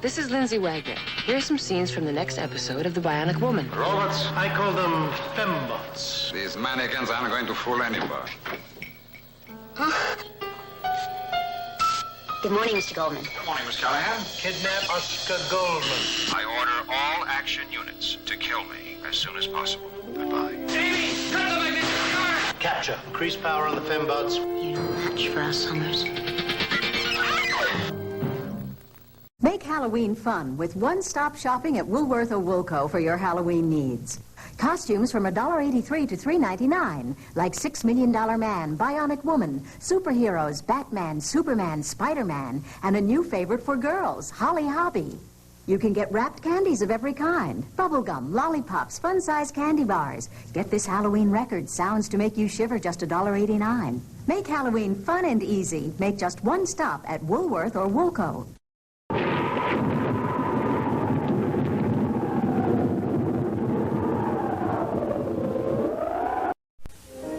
This is Lindsay Wagner. Here's some scenes from the next episode of The Bionic Woman. Robots? I call them fembots. These mannequins aren't going to fool anybody. Good morning, Mr. Goldman. Good morning, Miss Callahan. Kidnap Oscar Goldman. I order all action units to kill me as soon as possible. Goodbye. Davey, cut the magnetic car! Capture. Increase power on the fembots. You're no match for us, Summers. Make Halloween fun with one-stop shopping at Woolworth or Woolco for your Halloween needs. Costumes from $1.83 to $3.99, like $6 Million Man, Bionic Woman, superheroes, Batman, Superman, Spider-Man, and a new favorite for girls, Holly Hobby. You can get wrapped candies of every kind, bubblegum, lollipops, fun-sized candy bars. Get this Halloween record, sounds to make you shiver, just $1.89. Make Halloween fun and easy. Make just one stop at Woolworth or Woolco.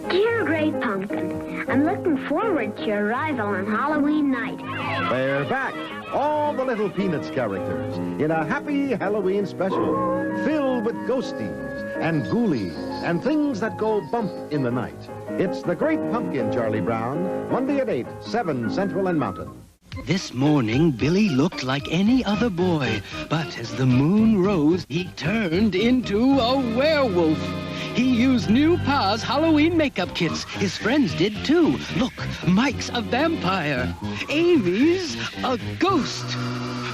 Dear Great Pumpkin, I'm looking forward to your arrival on Halloween night. They're back, all the little Peanuts characters, in a happy Halloween special, filled with ghosties and ghoulies and things that go bump in the night. It's The Great Pumpkin, Charlie Brown, Monday at 8, 7 Central and Mountain. This morning, Billy looked like any other boy, but as the moon rose, he turned into a werewolf. He used new Pa's Halloween makeup kits. His friends did too. Look, Mike's a vampire. Amy's a ghost.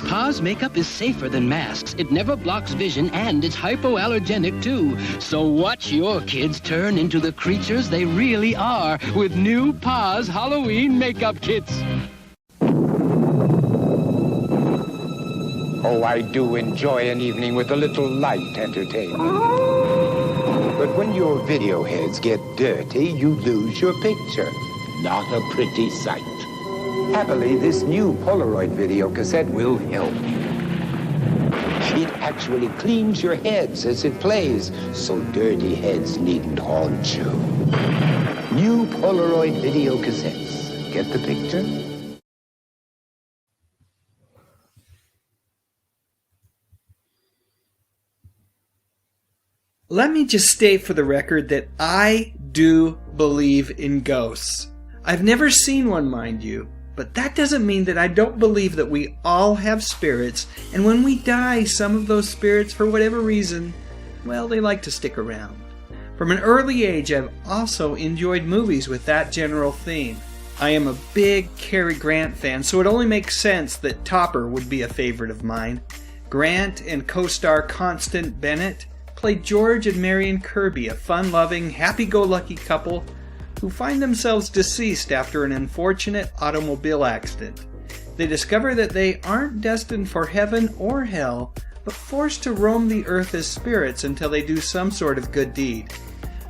Pa's makeup is safer than masks. It never blocks vision, and it's hypoallergenic too. So watch your kids turn into the creatures they really are with new Pa's Halloween makeup kits. Oh, I do enjoy an evening with a little light entertainment. But when your video heads get dirty, you lose your picture. Not a pretty sight. Happily, this new Polaroid video cassette will help. It actually cleans your heads as it plays, so dirty heads needn't haunt you. New Polaroid video cassettes. Get the picture? Let me just state for the record that I do believe in ghosts. I've never seen one, mind you, but that doesn't mean that I don't believe that we all have spirits, and when we die, some of those spirits, for whatever reason, well, they like to stick around. From an early age, I've also enjoyed movies with that general theme. I am a big Cary Grant fan, so it only makes sense that Topper would be a favorite of mine. Grant and co-star Constance Bennett played George and Marion Kirby, a fun-loving, happy-go-lucky couple who find themselves deceased after an unfortunate automobile accident. They discover that they aren't destined for heaven or hell, but forced to roam the earth as spirits until they do some sort of good deed.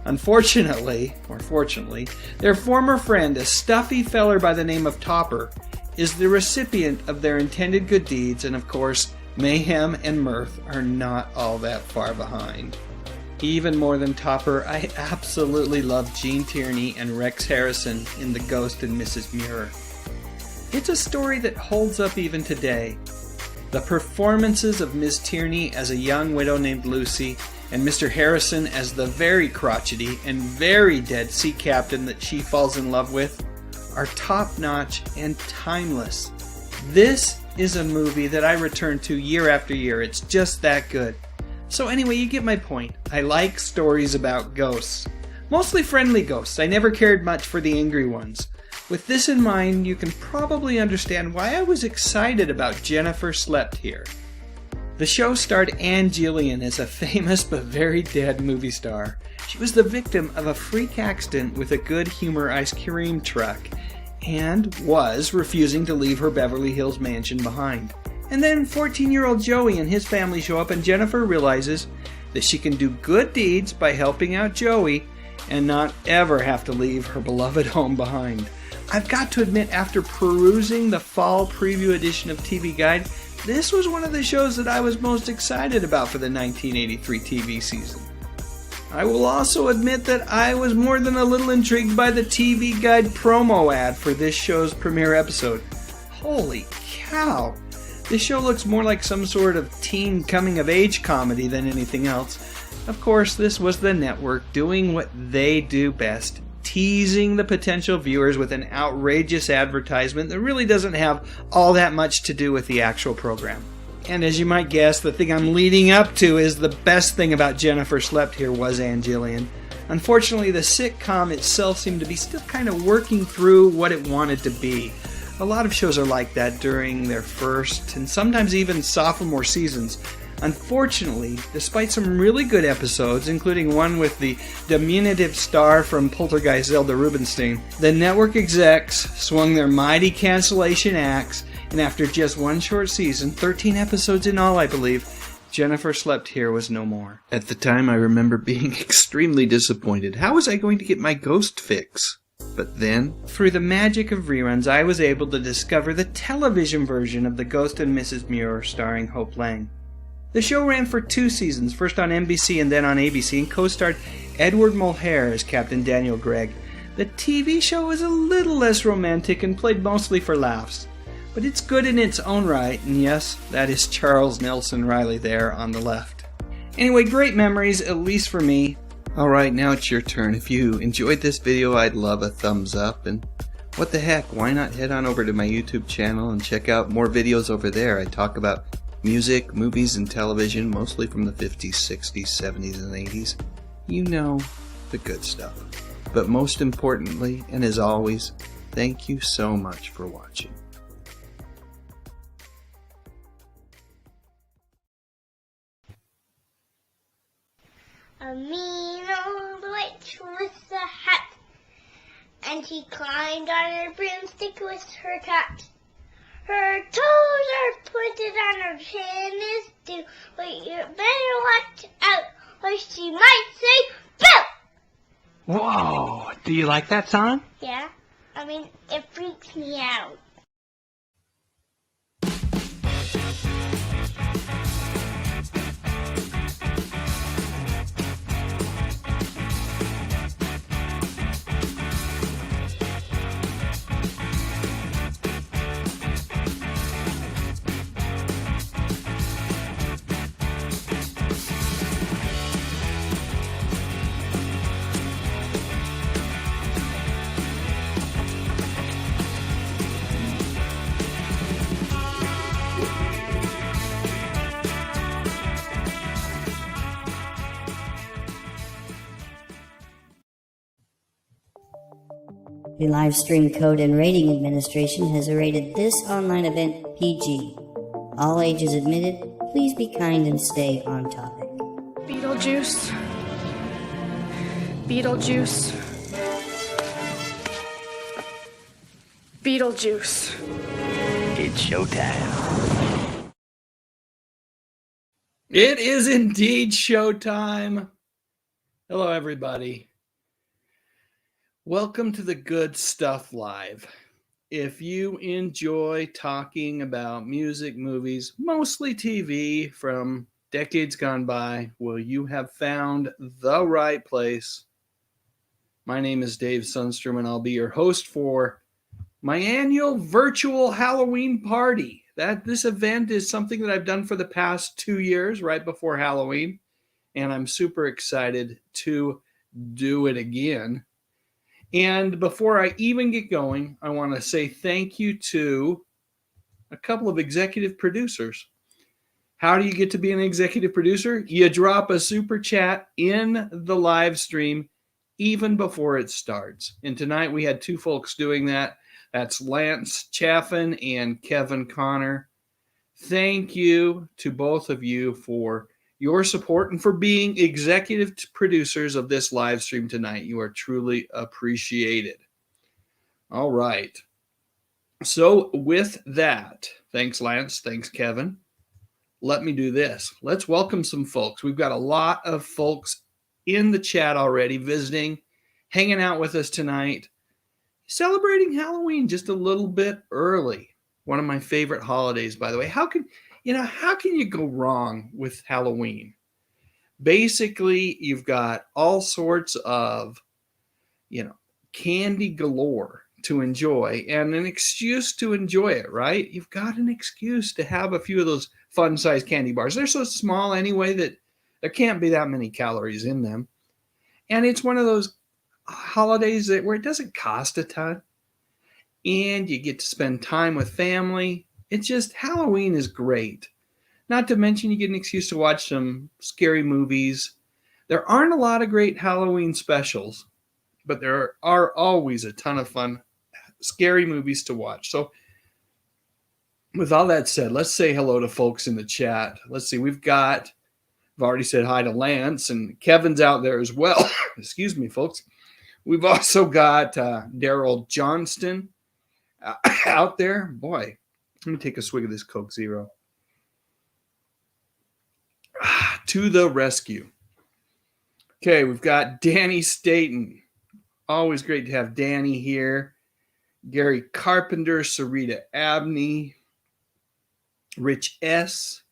Unfortunately, or fortunately, their former friend, a stuffy feller by the name of Topper, is the recipient of their intended good deeds, and of course, mayhem and mirth are not all that far behind. Even more than Topper, I absolutely love Gene Tierney and Rex Harrison in The Ghost and Mrs. Muir. It's a story that holds up even today. The performances of Miss Tierney as a young widow named Lucy, and Mr. Harrison as the very crotchety and very dead sea captain that she falls in love with, are top-notch and timeless. This is a movie that I return to year after year. It's just that good. So anyway, you get my point. I like stories about ghosts. Mostly friendly ghosts. I never cared much for the angry ones. With this in mind, you can probably understand why I was excited about Jennifer Slept Here. The show starred Ann Jillian as a famous but very dead movie star. She was the victim of a freak accident with a Good Humor ice cream truck, and was refusing to leave her Beverly Hills mansion behind. And then 14-year-old Joey and his family show up, and Jennifer realizes that she can do good deeds by helping out Joey and not ever have to leave her beloved home behind. I've got to admit, after perusing the fall preview edition of TV Guide, this was one of the shows that I was most excited about for the 1983 TV season. I will also admit that I was more than a little intrigued by the TV Guide promo ad for this show's premiere episode. Holy cow! This show looks more like some sort of teen coming-of-age comedy than anything else. Of course, this was the network doing what they do best, teasing the potential viewers with an outrageous advertisement that really doesn't have all that much to do with the actual program. And as you might guess, the thing I'm leading up to is the best thing about Jennifer Slept Here was Ann Jillian. Unfortunately, the sitcom itself seemed to be still kind of working through what it wanted to be. A lot of shows are like that during their first and sometimes even sophomore seasons. Unfortunately, despite some really good episodes, including one with the diminutive star from Poltergeist Zelda Rubinstein, the network execs swung their mighty cancellation axe, and after just one short season, 13 episodes in all I believe, Jennifer Slept Here was no more. At the time, I remember being extremely disappointed. How was I going to get my ghost fix? But then, through the magic of reruns, I was able to discover the television version of The Ghost and Mrs. Muir starring Hope Lang. The show ran for 2 seasons, first on NBC and then on ABC, and co-starred Edward Mulhare as Captain Daniel Gregg. The TV show was a little less romantic and played mostly for laughs. But it's good in its own right, and yes, that is Charles Nelson Riley there on the left. Anyway, great memories, at least for me. Alright, now it's your turn. If you enjoyed this video, I'd love a thumbs up, and what the heck, why not head on over to my YouTube channel and check out more videos over there. I talk about music, movies, and television, mostly from the 50s, 60s, 70s, and 80s. You know, the good stuff. But most importantly, and as always, thank you so much for watching. A mean old witch with a hat, and she climbed on her broomstick with her cat. Her toes are pointed and her chin is due, but you better watch out, or she might say, boo! Whoa! Do you like that song? Yeah, I mean, it freaks me out. The Livestream Code and Rating Administration has rated this online event PG. All ages admitted. Please be kind and stay on topic. Beetlejuice. Beetlejuice. Beetlejuice. It's showtime. It is indeed showtime. Hello, everybody. Welcome to the Good Stuff Live. If you enjoy talking about music, movies, mostly TV from decades gone by, well, you have found the right place. My name is Dave Sundstrom, and I'll be your host for my annual virtual Halloween party. This event is something that I've done for the past 2 years, right before Halloween, and I'm super excited to do it again. And before I even get going, I want to say thank you to a couple of executive producers. How do you get to be an executive producer? You drop a super chat in the live stream even before it starts. And tonight we had 2 folks doing that. That's Lance Chaffin and Kevin Connor. Thank you to both of you for your support and for being executive producers of this live stream tonight. You are truly appreciated. All right. So with that, thanks, Lance. Thanks, Kevin. Let me do this. Let's welcome some folks. We've got a lot of folks in the chat already visiting, hanging out with us tonight, celebrating Halloween just a little bit early. One of my favorite holidays, by the way. How can you go wrong with Halloween? Basically, you've got all sorts of, candy galore to enjoy and an excuse to enjoy it, right? You've got an excuse to have a few of those fun-sized candy bars. They're so small anyway that there can't be that many calories in them. And it's one of those holidays where it doesn't cost a ton. And you get to spend time with family. It's just, Halloween is great. Not to mention you get an excuse to watch some scary movies. There aren't a lot of great Halloween specials, but there are always a ton of fun, scary movies to watch. So with all that said, let's say hello to folks in the chat. Let's see, I've already said hi to Lance, and Kevin's out there as well. Excuse me, folks. We've also got Daryl Johnston out there. Boy, let me take a swig of this Coke Zero. To the rescue. Okay, we've got Danny Staten. Always great to have Danny here. Gary Carpenter, Sarita Abney, Rich S.,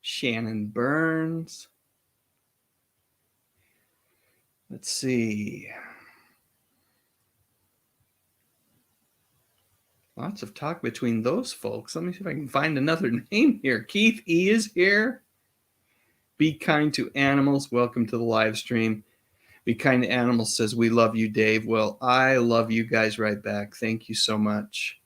Shannon Burns. Let's see. Lots of talk between those folks. Let me see if I can find another name here. Keith E. is here. Be kind to animals. Welcome to the live stream. Be kind to animals says, we love you, Dave. Well, I love you guys right back. Thank you so much.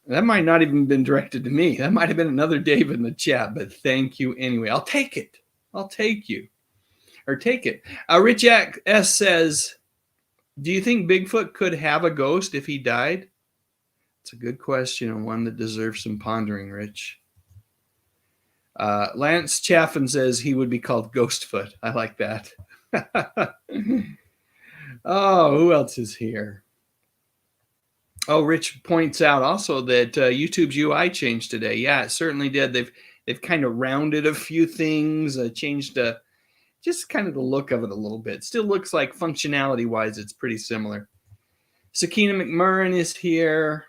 That might not even been directed to me. That might have been another Dave in the chat, but thank you anyway. I'll take it. I'll take you. Or take it. Rich S. says, do you think Bigfoot could have a ghost if he died? It's a good question and one that deserves some pondering, Rich. Lance Chaffin says he would be called Ghostfoot. I like that. Oh, who else is here? Oh, Rich points out also that YouTube's UI changed today. Yeah, it certainly did. They've kind of rounded a few things, changed just kind of the look of it a little bit. Still looks like functionality-wise, it's pretty similar. Sakina McMurrin is here.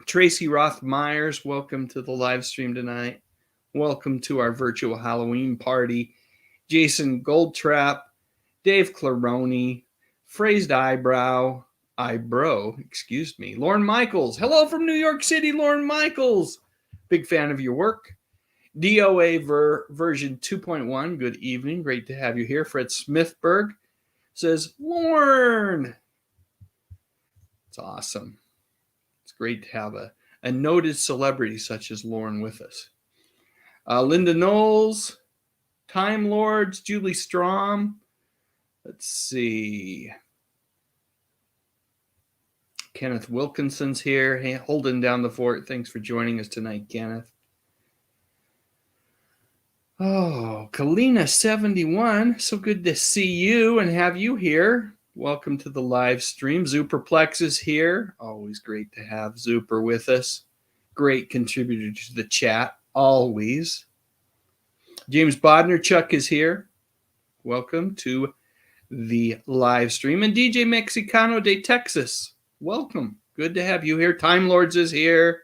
Tracy Roth Myers, welcome to the live stream tonight. Welcome to our virtual Halloween party. Jason Goldtrap, Dave Claroni, Phrased Eyebrow, excuse me. Lauren Michaels. Hello from New York City, Lauren Michaels. Big fan of your work. DOA version 2.1. Good evening. Great to have you here. Fred Smithberg says, Lauren. It's awesome. It's great to have a noted celebrity such as Lauren with us. Linda Knowles, Time Lords, Julie Strom. Let's see. Kenneth Wilkinson's here, holding down the fort. Thanks for joining us tonight, Kenneth. Oh, Kalina71. So good to see you and have you here. Welcome to the live stream. Zuperplex is here. Always great to have Zuper with us. Great contributor to the chat. Always. James Bodnerchuk is here. Welcome to the live stream. And DJ Mexicano de Texas. Welcome. Good to have you here. Time Lords is here.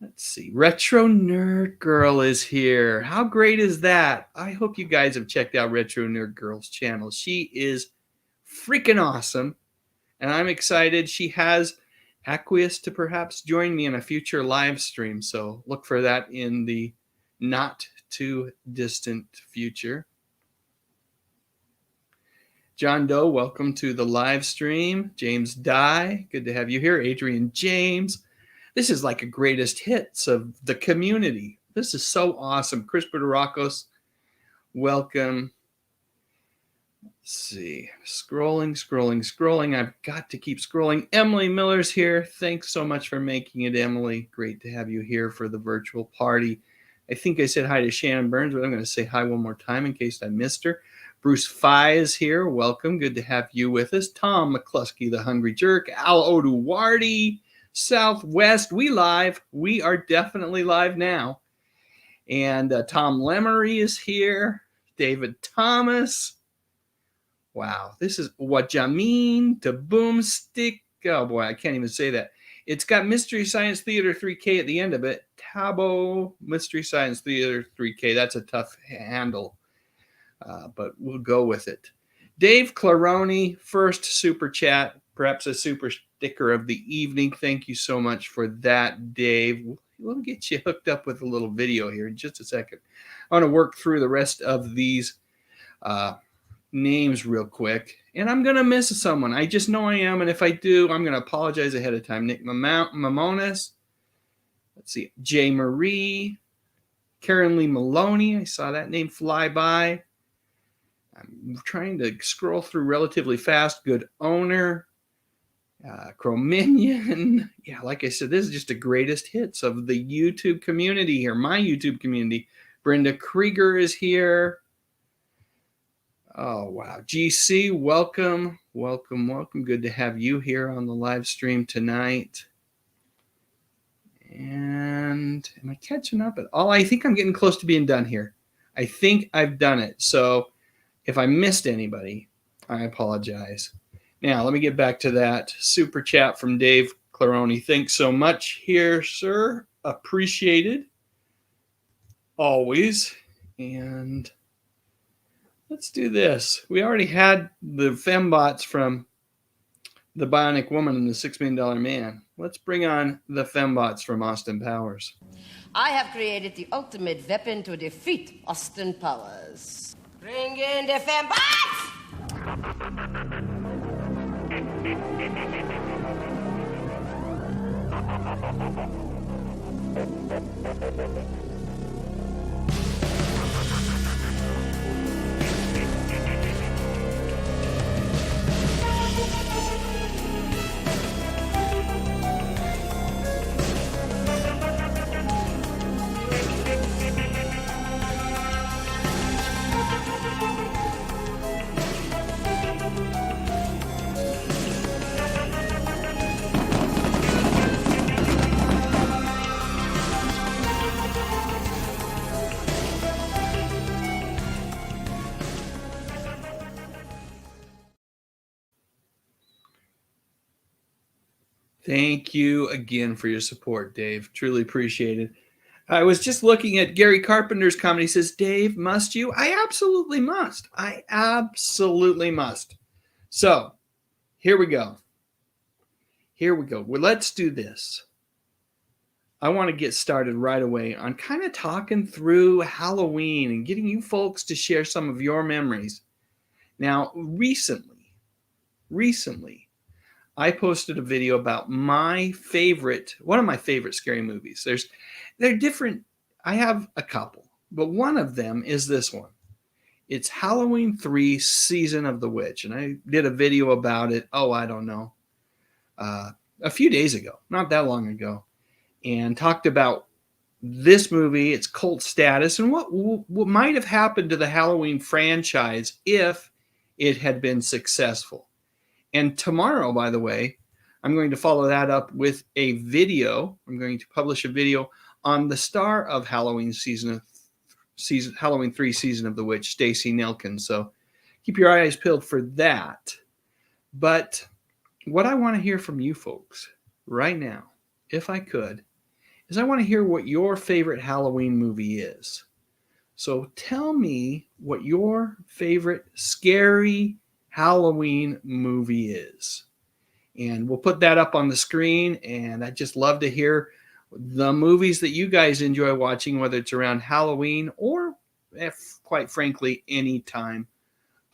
Let's see. Retro Nerd Girl is here. How great is that? I hope you guys have checked out Retro Nerd Girl's channel. She is freaking awesome. And I'm excited. She has acquiesced to perhaps join me in a future live stream. So look for that in the not too distant future. John Doe, welcome to the live stream. James Dye, good to have you here. Adrian James. This is like a greatest hits of the community. This is so awesome. Chris Budarakos, welcome. Let's see. Scrolling. I've got to keep scrolling. Emily Miller's here. Thanks so much for making it, Emily. Great to have you here for the virtual party. I think I said hi to Shannon Burns, but I'm going to say hi one more time in case I missed her. Bruce Fye is here. Welcome. Good to have you with us. Tom McCluskey, the Hungry Jerk. Al Oduwardi, Southwest. We live. We are definitely live now. And Tom Lemery is here. David Thomas. Wow. This is Wajamin to Boomstick. Oh, boy. I can't even say that. It's got Mystery Science Theater 3K at the end of it. Tabo Mystery Science Theater 3K. That's a tough handle. But we'll go with it. Dave Claroni, first super chat, perhaps a super sticker of the evening. Thank you so much for that, Dave. We'll get you hooked up with a little video here in just a second. I want to work through the rest of these names real quick. And I'm going to miss someone. I just know I am. And if I do, I'm going to apologize ahead of time. Nick Mamonis. Let's see. Jay Marie. Karen Lee Maloney. I saw that name fly by. I'm trying to scroll through relatively fast. Good owner. Crominion. Yeah, like I said, this is just the greatest hits of the YouTube community here. My YouTube community. Brenda Krieger is here. Oh, wow. GC, welcome. Welcome, welcome. Good to have you here on the live stream tonight. And am I catching up at all? I think I'm getting close to being done here. I think I've done it. So if I missed anybody, I apologize. Now, let me get back to that super chat from Dave Claroni. Thanks so much here, sir. Appreciated. Always. And let's do this. We already had the fembots from The Bionic Woman and the $6 Million Man. Let's bring on the fembots from Austin Powers. I have created the ultimate weapon to defeat Austin Powers. Bring in the fembots! Thank you again for your support, Dave. Truly appreciate it. I was just looking at Gary Carpenter's comment. He says, Dave, must you? I absolutely must. I absolutely must. So here we go. Here we go. Well, let's do this. I want to get started right away on kind of talking through Halloween and getting you folks to share some of your memories. Now, recently, I posted a video about one of my favorite scary movies. They're different. I have a couple, but one of them is this one. It's Halloween 3 Season of the Witch. And I did a video about it. I don't know. A few days ago, not that long ago, and talked about this movie, its cult status, and what might have happened to the Halloween franchise if it had been successful. And tomorrow, by the way, I'm going to follow that up with a video. I'm going to publish a video on the star of Halloween Halloween 3 Season of the Witch, Stacey Nelkin. So keep your eyes peeled for that. But what I want to hear from you folks right now, if I could, is I want to hear what your favorite Halloween movie is. So tell me what your favorite scary Halloween movie is. And we'll put that up on the screen. And I'd just love to hear the movies that you guys enjoy watching, whether it's around Halloween or, quite frankly, any time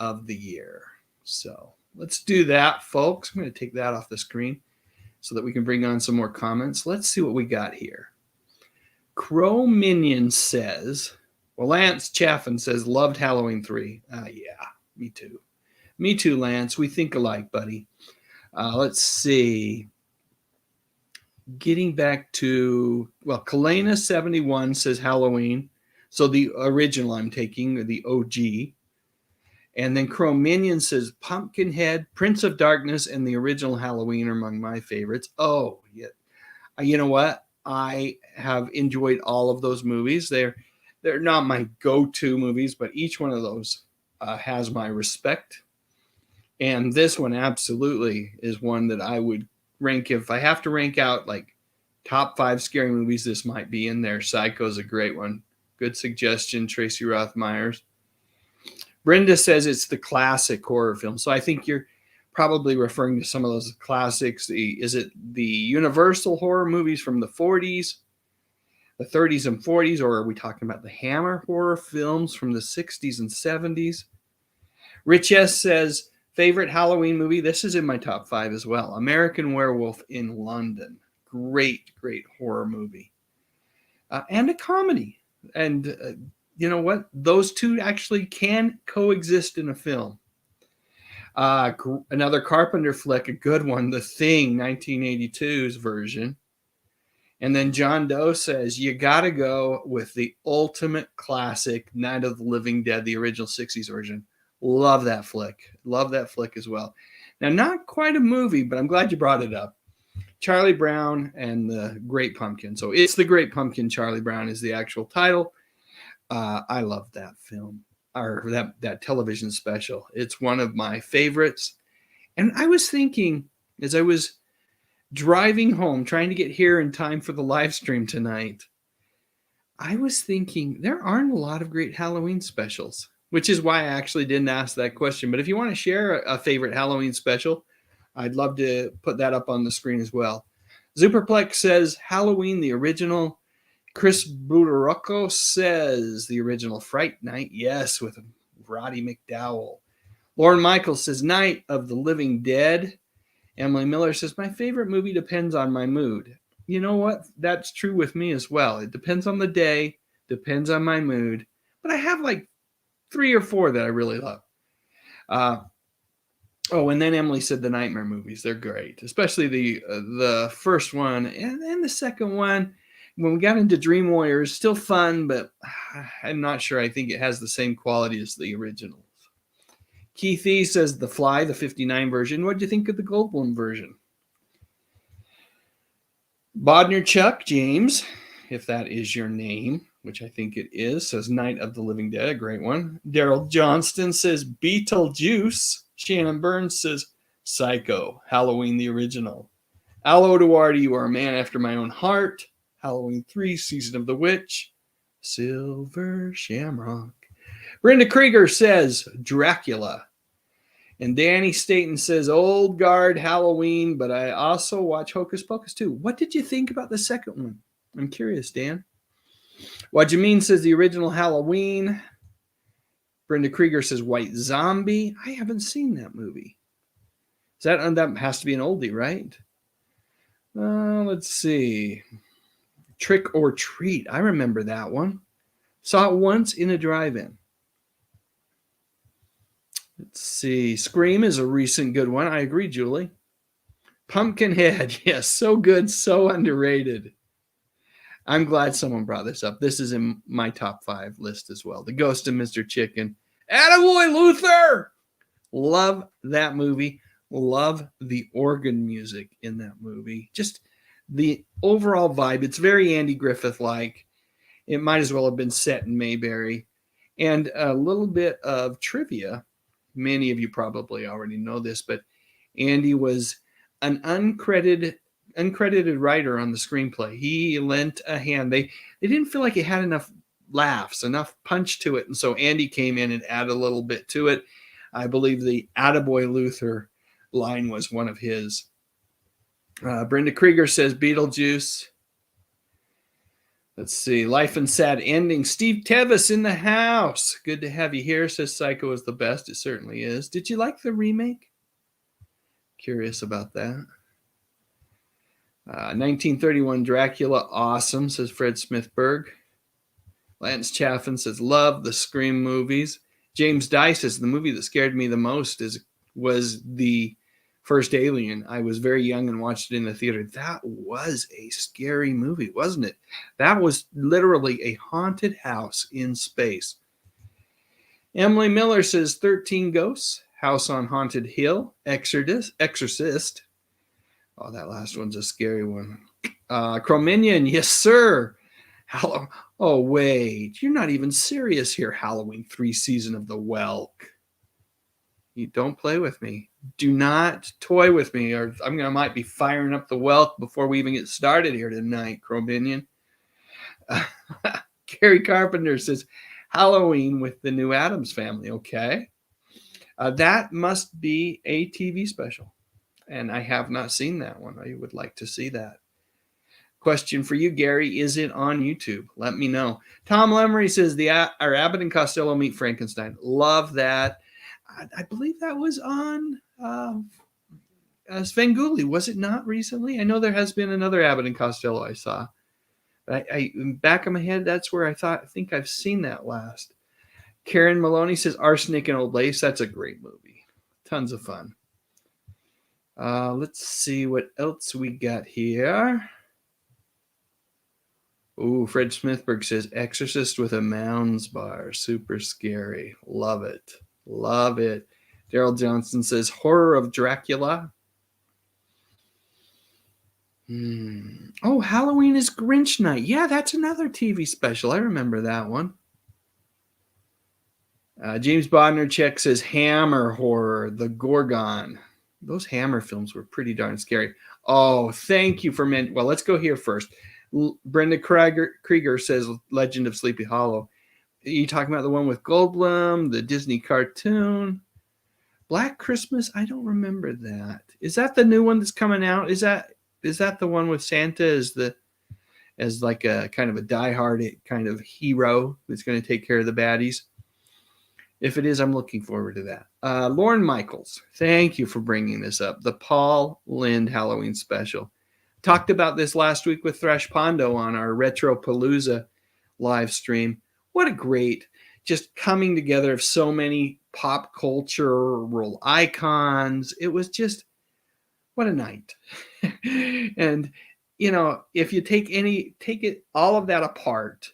of the year. So let's do that, folks. I'm going to take that off the screen so that we can bring on some more comments. Let's see what we got here. Crow Minion says, well, Lance Chaffin says, loved Halloween 3. Yeah, me too. Me too, Lance. We think alike, buddy. Let's see. Getting back to, well, Kalena71 says Halloween. So the original I'm taking, the OG. And then Crow Minion says Pumpkinhead, Prince of Darkness, and the original Halloween are among my favorites. Oh, yeah. You know what? I have enjoyed all of those movies. They're not my go-to movies, but each one of those has my respect. And this one absolutely is one that I would rank. If I have to rank out like top 5 scary movies, this might be in there. Psycho's a great one. Good suggestion, Tracy Roth Myers. Brenda says it's the classic horror film. So I think you're probably referring to some of those classics. Is it the Universal horror movies from the 40s, the 30s and 40s, or are we talking about the Hammer horror films from the 60s and 70s? Rich S says, favorite Halloween movie? This is in my top 5 as well. American Werewolf in London. Great, great horror movie. And a comedy. And you know what? Those two actually can coexist in a film. Another Carpenter flick, a good one, The Thing, 1982's version. And then John Doe says, you got to go with the ultimate classic, Night of the Living Dead, the original 60s version. Love that flick. Love that flick as well. Now, not quite a movie, but I'm glad you brought it up. Charlie Brown and the Great Pumpkin. So it's The Great Pumpkin, Charlie Brown is the actual title. I love that film, or that television special. It's one of my favorites. And I was thinking, as I was driving home, trying to get here in time for the live stream tonight, I was thinking there aren't a lot of great Halloween specials, which is why I actually didn't ask that question. But if you want to share a favorite Halloween special, I'd love to put that up on the screen as well. Superplex says Halloween, the original. Chris Budarocco says the original Fright Night. Yes, with Roddy McDowell. Lauren Michaels says Night of the Living Dead. Emily Miller says my favorite movie depends on my mood. You know what? That's true with me as well. It depends on the day, depends on my mood. But I have like 3 or 4 that I really love. And then Emily said the Nightmare movies. They're great, especially the first one and then the second one. When we got into Dream Warriors, still fun, but I'm not sure. I think it has the same quality as the originals. Keith E. says The Fly, the 59 version. What do you think of the Goldblum version? Bodner Chuck James, if that is your name, which I think it is, says Night of the Living Dead, a great one. Daryl Johnston says Beetlejuice. Shannon Burns says Psycho, Halloween the original. Al Duarte, you are a man after my own heart. Halloween 3, Season of the Witch. Silver Shamrock. Brenda Krieger says Dracula. And Danny Staten says Old Guard Halloween, but I also watch Hocus Pocus too. What did you think about the second one? I'm curious, Dan. What you mean says the original Halloween. Brenda Krieger says White Zombie. I haven't seen that movie. That has to be an oldie, right? Let's see. Trick or Treat. I remember that one. Saw it once in a drive-in. Let's see. Scream is a recent good one. I agree, Julie. Pumpkinhead. Yes, so good, so underrated. I'm glad someone brought this up. This is in my top 5 list as well. The Ghost of Mr. Chicken. Attaboy, Luther! Love that movie. Love the organ music in that movie. Just the overall vibe. It's very Andy Griffith-like. It might as well have been set in Mayberry. And a little bit of trivia. Many of you probably already know this, but Andy was an uncredited writer on the screenplay. He lent a hand. They didn't feel like it had enough laughs, enough punch to it. And so Andy came in and added a little bit to it. I believe the Attaboy Luther line was one of his. Brenda Krieger says Beetlejuice. Let's see. Life and Sad Ending. Steve Tevis in the house. Good to have you here. Says Psycho is the best. It certainly is. Did you like the remake? Curious about that. 1931 Dracula. Awesome, says Fred Smithberg. Lance Chaffin says, love the Scream movies. James Dye says, the movie that scared me the most was the first Alien. I was very young and watched it in the theater. That was a scary movie, wasn't it? That was literally a haunted house in space. Emily Miller says 13 Ghosts, House on Haunted Hill, Exorcist. Oh, that last one's a scary one. Cro-Magnon, yes, sir. Oh, wait. You're not even serious here. Halloween 3, Season of the Whelk. You don't play with me. Do not toy with me, or I might be firing up the Whelk before we even get started here tonight, Cro-Magnon. Gary Carpenter says, Halloween with the New Addams Family. Okay. That must be a TV special. And I have not seen that one. I would like to see that. Question for you, Gary. Is it on YouTube? Let me know. Tom Lemery says our Abbott and Costello meet Frankenstein. Love that. I believe that was on Svengoolie. Was it not recently? I know there has been another Abbott and Costello I saw. But I in back of my head, that's where I think I've seen that last. Karen Maloney says Arsenic and Old Lace. That's a great movie. Tons of fun. Let's see what else we got here. Ooh, Fred Smithberg says Exorcist with a Mounds bar. Super scary. Love it. Love it. Daryl Johnson says Horror of Dracula. Oh, Halloween is Grinch Night. Yeah, that's another TV special. I remember that one. James Bodnerchek says Hammer Horror, The Gorgon. Those Hammer films were pretty darn scary. Oh, thank you for well, let's go here first. Brenda Krieger says Legend of Sleepy Hollow. Are you talking about the one with Goldblum, the Disney cartoon? Black Christmas? I don't remember that. Is that the new one that's coming out? Is that the one with Santa as like a kind of a diehard kind of hero that's going to take care of the baddies? If it is, I'm looking forward to that. Lauren Michaels, thank you for bringing this up. The Paul Lynde Halloween special. Talked about this last week with Thresh Pondo on our Retropalooza live stream. What a great just coming together of so many pop cultural icons. It was just, what a night. And, you know, if you take all of that apart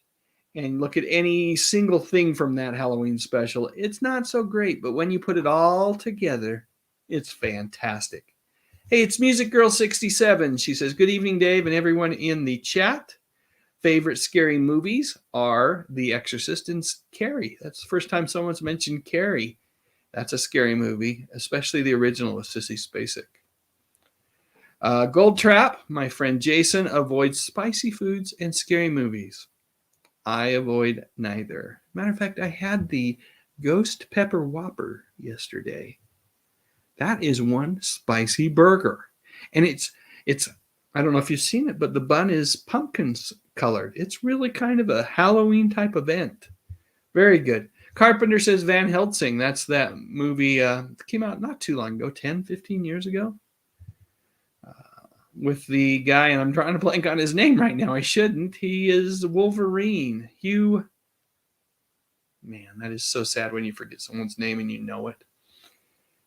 and look at any single thing from that Halloween special, it's not so great. But when you put it all together, it's fantastic. Hey, it's Music Girl 67. She says, good evening, Dave, and everyone in the chat. Favorite scary movies are The Exorcist and Carrie. That's the first time someone's mentioned Carrie. That's a scary movie, especially the original with Sissy Spacek. Gold Trap, my friend Jason, avoids spicy foods and scary movies. I avoid neither. Matter of fact, I had the Ghost Pepper Whopper yesterday. That is one spicy burger. And it's I don't know if you've seen it, but the bun is pumpkin colored. It's really kind of a Halloween type event. Very good. Carpenter says Van Helsing. That's that movie came out not too long ago, 10, 15 years ago. With the guy, and I'm trying to blank on his name right now. I shouldn't. He is Wolverine. Hugh. Man, that is so sad when you forget someone's name and you know it.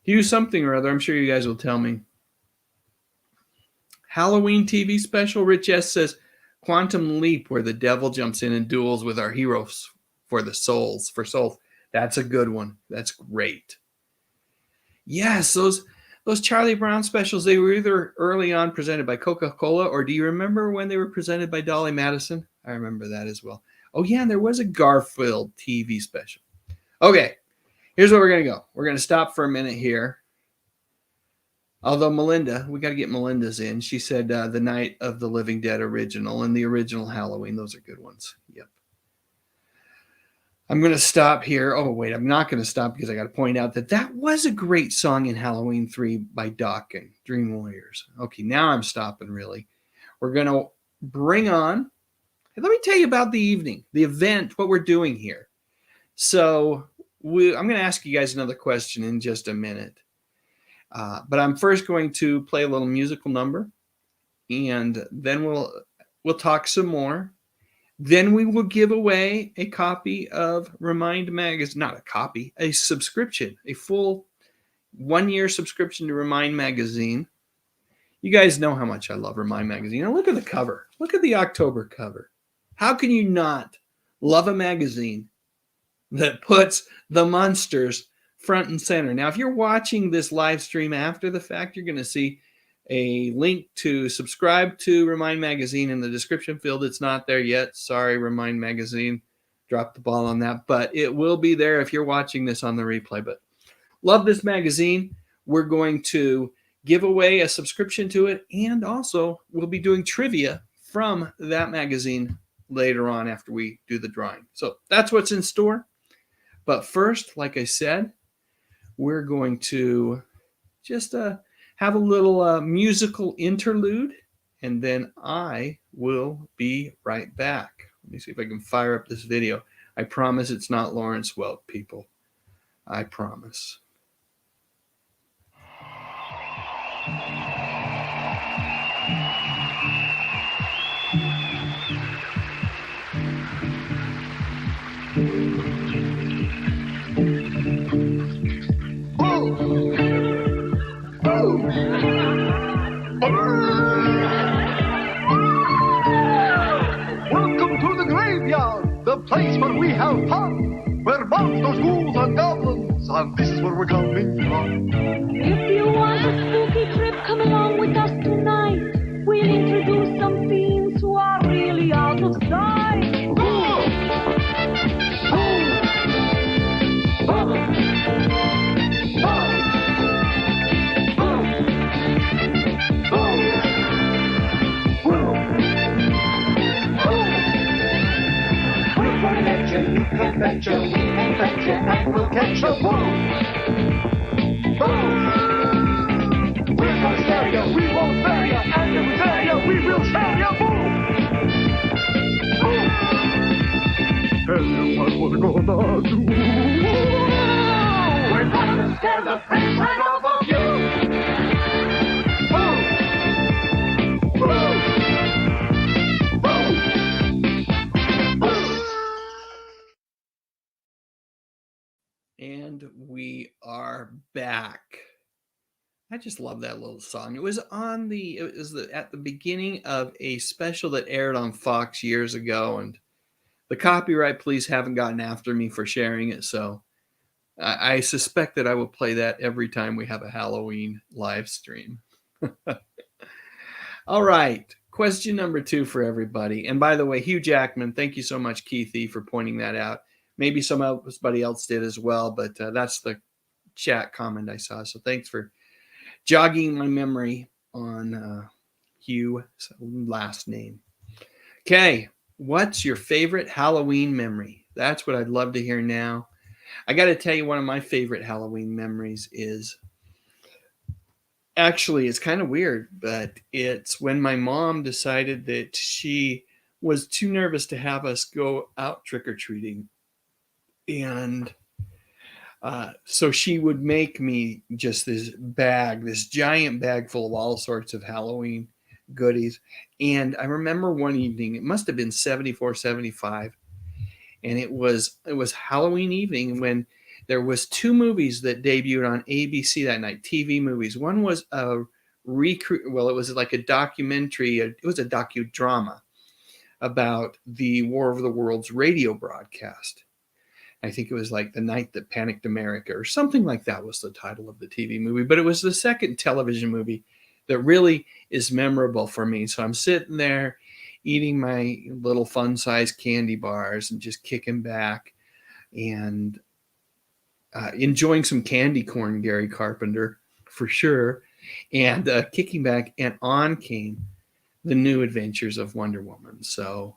Hugh something or other. I'm sure you guys will tell me. Halloween TV special. Rich S says Quantum Leap, where the devil jumps in and duels with our heroes for souls. That's a good one. That's great. Yes, those Charlie Brown specials, they were either early on presented by Coca-Cola, or do you remember when they were presented by Dolly Madison? I remember that as well. Oh, yeah, and there was a Garfield TV special. Okay, here's where we're going to go. We're going to stop for a minute here. Although Melinda, we got to get Melinda's in. She said the Night of the Living Dead original and the original Halloween. Those are good ones. Yep. I'm going to stop here. Oh, wait, I'm not going to stop because I got to point out that was a great song in Halloween 3 by Dokken, Dream Warriors. Okay, now I'm stopping, really. We're going to bring on, let me tell you about the evening, the event, what we're doing here. So I'm going to ask you guys another question in just a minute. But I'm first going to play a little musical number, and then we'll talk some more. Then we will give away a copy of Remind Magazine, not a copy, a subscription, a full 1-year subscription to Remind Magazine. You guys know how much I love Remind Magazine. Now look at the cover. Look at the October cover. How can you not love a magazine that puts the Munsters front and center? Now, if you're watching this live stream after the fact, you're going to see a link to subscribe to Remind Magazine in the description field. It's not there yet. Sorry, Remind Magazine. Dropped the ball on that. But it will be there if you're watching this on the replay. But love this magazine. We're going to give away a subscription to it. And also, we'll be doing trivia from that magazine later on after we do the drawing. So that's what's in store. But first, like I said, we're going to just have a little musical interlude, and then I will be right back. Let me see if I can fire up this video. I promise it's not Lawrence Welk, people. I promise. Welcome to the graveyard, the place where we have fun, where monsters, ghouls, and goblins, and this is where we're coming from. If you want a spooky trip, come along with us tonight. We'll introduce some fiends who are really out of sight. You can betcha, we can betcha, and we'll catch a boom! Boom! We're gonna scare ya, we won't spare ya, and if we scare ya, we will scare ya, boom! Boom! Tell you what we're gonna do! We're gonna scare the face right off of you! Boom! Boom! And we are back. I just love that little song. It was at the beginning of a special that aired on Fox years ago, and the copyright police haven't gotten after me for sharing it, so I suspect that I will play that every time we have a Halloween live stream. All right, question number 2 for everybody. And by the way, Hugh Jackman, thank you so much, Keithy, for pointing that out. Maybe somebody else did as well, but that's the chat comment I saw. So thanks for jogging my memory on Hugh's last name. Okay, what's your favorite Halloween memory? That's what I'd love to hear now. I got to tell you, one of my favorite Halloween memories is, actually, it's kind of weird, but it's when my mom decided that she was too nervous to have us go out trick-or-treating. And so she would make me just this giant bag full of all sorts of Halloween goodies. And I remember one evening, it must have been 74, 75. And it was Halloween evening when there was 2 movies that debuted on ABC that night, TV movies. One was it was like a documentary. It was a docudrama about the War of the Worlds radio broadcast. I think it was like The Night That Panicked America or something like that was the title of the TV movie. But it was the second television movie that really is memorable for me. So I'm sitting there eating my little fun-sized candy bars and just kicking back and enjoying some candy corn, Gary Carpenter, for sure, and kicking back. And on came The New Adventures of Wonder Woman. So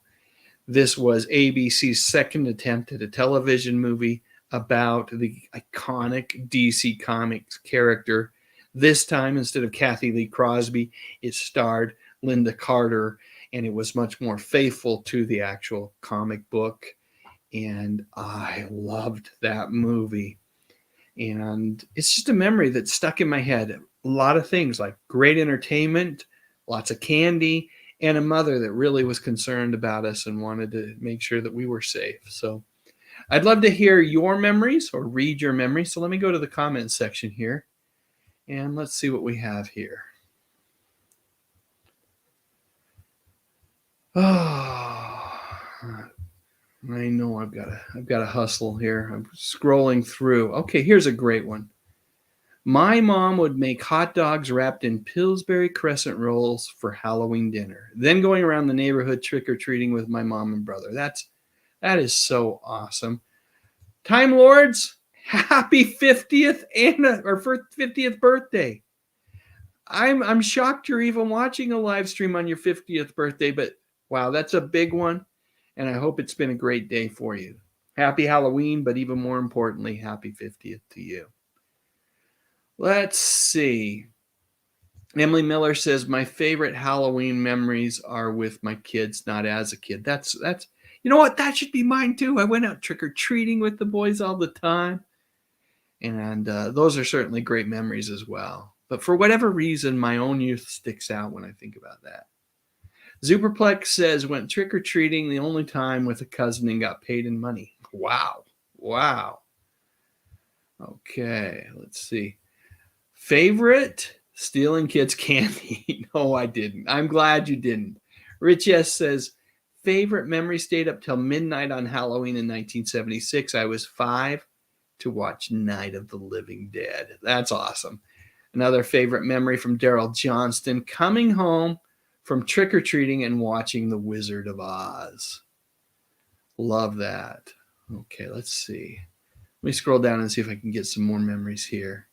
this was ABC's second attempt at a television movie about the iconic DC Comics character. This time, instead of Kathy Lee Crosby, it starred Linda Carter, and it was much more faithful to the actual comic book. And I loved that movie. And it's just a memory that's stuck in my head. A lot of things like great entertainment, lots of candy, and a mother that really was concerned about us and wanted to make sure that we were safe. So I'd love to hear your memories or read your memories. So let me go to the comments section here and let's see what we have here. Oh, I know I've got to hustle here. I'm scrolling through. Okay, here's a great one. My mom would make hot dogs wrapped in Pillsbury crescent rolls for Halloween dinner. Then going around the neighborhood trick-or-treating with my mom and brother. That is so awesome. Time Lords, happy 50th or 50th birthday. I'm shocked you're even watching a live stream on your 50th birthday, but wow, that's a big one. and I hope it's been a great day for you. Happy Halloween, but even more importantly, happy 50th to you. Let's see. Emily Miller says, my favorite Halloween memories are with my kids, not as a kid. That's you know what? That should be mine too. I went out trick-or-treating with the boys all the time. And those are certainly great memories as well. But for whatever reason, my own youth sticks out when I think about that. Superplex says, went trick-or-treating the only time with a cousin and got paid in money. Wow. Wow. Okay, let's see. Favorite? Stealing kids' candy. No, I didn't. I'm glad you didn't. Rich S. says, favorite memory stayed up till midnight on Halloween in 1976. I was 5 to watch Night of the Living Dead. That's awesome. Another favorite memory from Daryl Johnston, coming home from trick-or-treating and watching The Wizard of Oz. Love that. Okay, let's see. Let me scroll down and see if I can get some more memories here.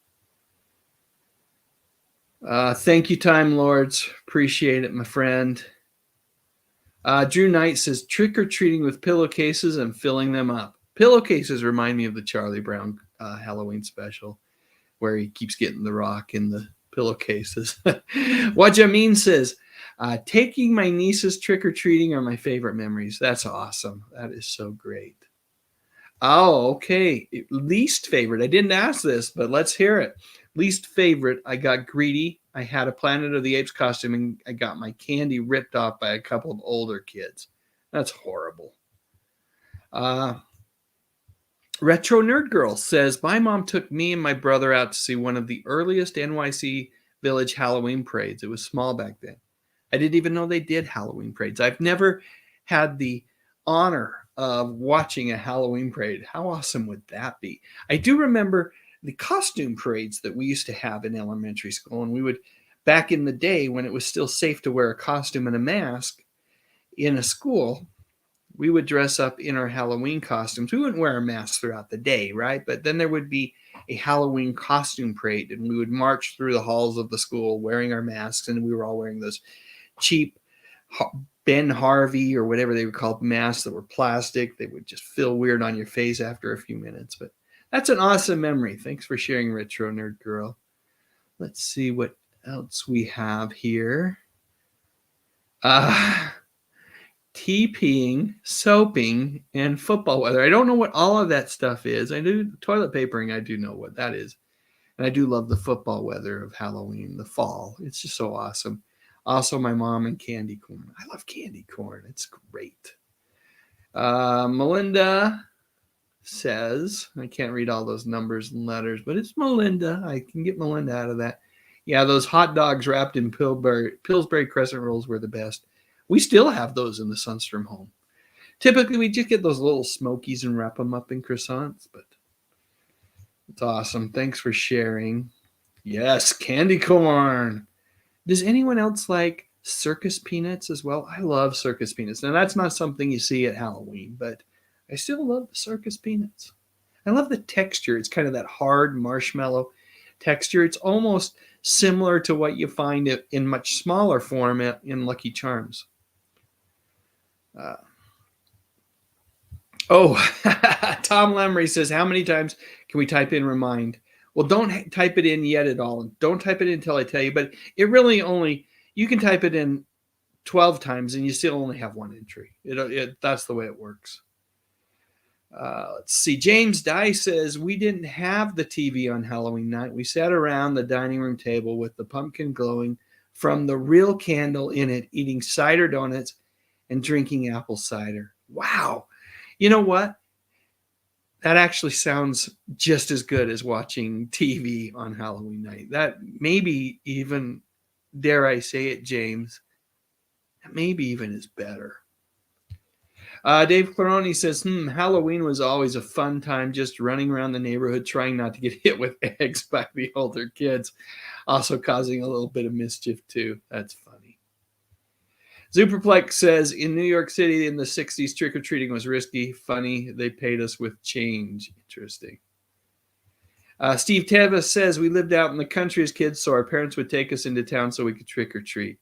Thank you, Time Lords. Appreciate it, my friend. Drew Knight says, trick-or-treating with pillowcases and filling them up. Pillowcases remind me of the Charlie Brown Halloween special where he keeps getting the rock in the pillowcases. Wajamin says, taking my nieces trick-or-treating are my favorite memories. That's awesome. That is so great. Oh, okay. Least favorite. I didn't ask this, but let's hear it. Least favorite, I got greedy. I had a Planet of the Apes costume and I got my candy ripped off by a couple of older kids. That's horrible. Retro Nerd Girl says, my mom took me and my brother out to see one of the earliest NYC Village Halloween parades. It was small back then. I didn't even know they did Halloween parades. I've never had the honor of watching a Halloween parade. How awesome would that be? I do remember the costume parades that we used to have in elementary school. And we would, back in the day when it was still safe to wear a costume and a mask in a school, we would dress up in our Halloween costumes. We wouldn't wear a mask throughout the day, right? But then there would be a Halloween costume parade and we would march through the halls of the school wearing our masks. And we were all wearing those cheap Ben Harvey or whatever they were called masks that were plastic. They would just feel weird on your face after a few minutes. But that's an awesome memory. Thanks for sharing, Retro Nerd Girl. Let's see what else we have here. TPing, soaping, and football weather. I don't know what all of that stuff is. I do toilet papering. I do know what that is. And I do love the football weather of Halloween, the fall. It's just so awesome. Also, my mom and candy corn. I love candy corn. It's great. Melinda says, I can't read all those numbers and letters, but it's Melinda. I can get Melinda out of that. Yeah, those hot dogs wrapped in Pillsbury crescent rolls were the best. We still have those in the Sundstrom home. Typically, we just get those little smokies and wrap them up in croissants, but it's awesome. Thanks for sharing. Yes, candy corn. Does anyone else like circus peanuts as well? I love circus peanuts. Now, that's not something you see at Halloween, but I still love the circus peanuts. I love the texture. It's kind of that hard marshmallow texture. It's almost similar to what you find in much smaller form in Lucky Charms. Tom Lemry says, how many times can we type in remind? Well, don't type it in yet at all. Don't type it in until I tell you, but it really only, you can type it in 12 times and you still only have one entry. That's the way it works. Let's see. James Dye says, we didn't have the TV on Halloween night. We sat around the dining room table with the pumpkin glowing from the real candle in it, eating cider donuts and drinking apple cider. Wow. You know what? That actually sounds just as good as watching TV on Halloween night. That maybe even, dare I say it, James, that maybe even is better. Dave Claroni says, Halloween was always a fun time just running around the neighborhood trying not to get hit with eggs by the older kids. Also causing a little bit of mischief too. That's funny. Superplex says, in New York City in the 60s, trick-or-treating was risky, funny. They paid us with change. Interesting. Steve Teva says, we lived out in the country as kids, so our parents would take us into town so we could trick-or-treat.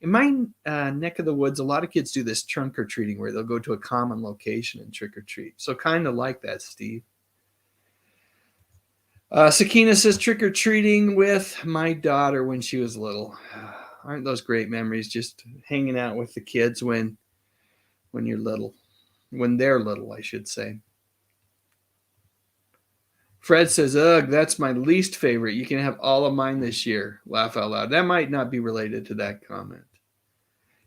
In my neck of the woods, a lot of kids do this trunk or treating where they'll go to a common location and trick or treat. So kind of like that, Steve. Sakina says trick or treating with my daughter when she was little. Aren't those great memories? Just hanging out with the kids when you're little, when they're little, I should say. Fred says, ugh, that's my least favorite. You can have all of mine this year. Laugh out loud. That might not be related to that comment.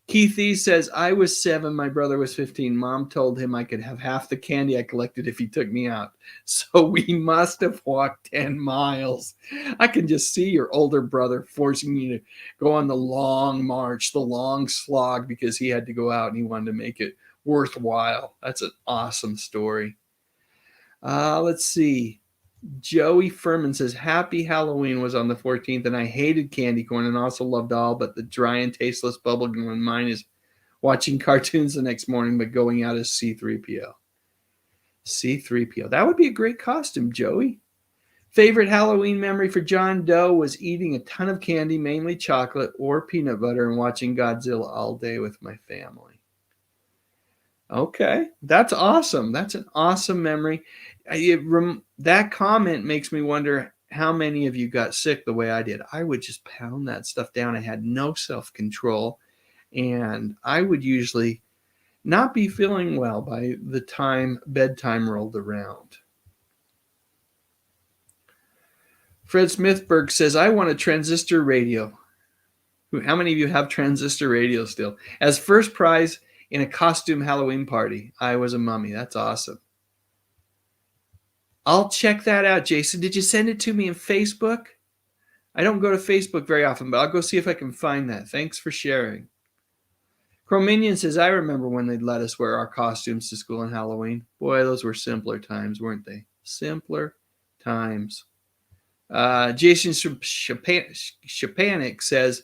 Keith E. says, I was 7. My brother was 15. Mom told him I could have half the candy I collected if he took me out. So we must have walked 10 miles. I can just see your older brother forcing you to go on the long march, the long slog, because he had to go out and he wanted to make it worthwhile. That's an awesome story. Let's see. Joey Furman says, Happy Halloween was on the 14th, and I hated candy corn and also loved all but the dry and tasteless bubblegum, and mine is watching cartoons the next morning but going out as C-3PO. C-3PO. That would be a great costume, Joey. Favorite Halloween memory for John Doe was eating a ton of candy, mainly chocolate or peanut butter, and watching Godzilla all day with my family. Okay, that's awesome. That's an awesome memory. That comment makes me wonder how many of you got sick the way I did. I would just pound that stuff down. I had no self-control, and I would usually not be feeling well by the time bedtime rolled around. Fred Smithberg says, I want a transistor radio. How many of you have transistor radio still? As first prize in a costume Halloween party. I was a mummy. That's awesome. I'll check that out, Jason. Did you send it to me in Facebook? I don't go to Facebook very often, but I'll go see if I can find that. Thanks for sharing. Chrominion says, I remember when they'd let us wear our costumes to school on Halloween. Boy, those were simpler times, weren't they? Simpler times. Jason Shapanik says,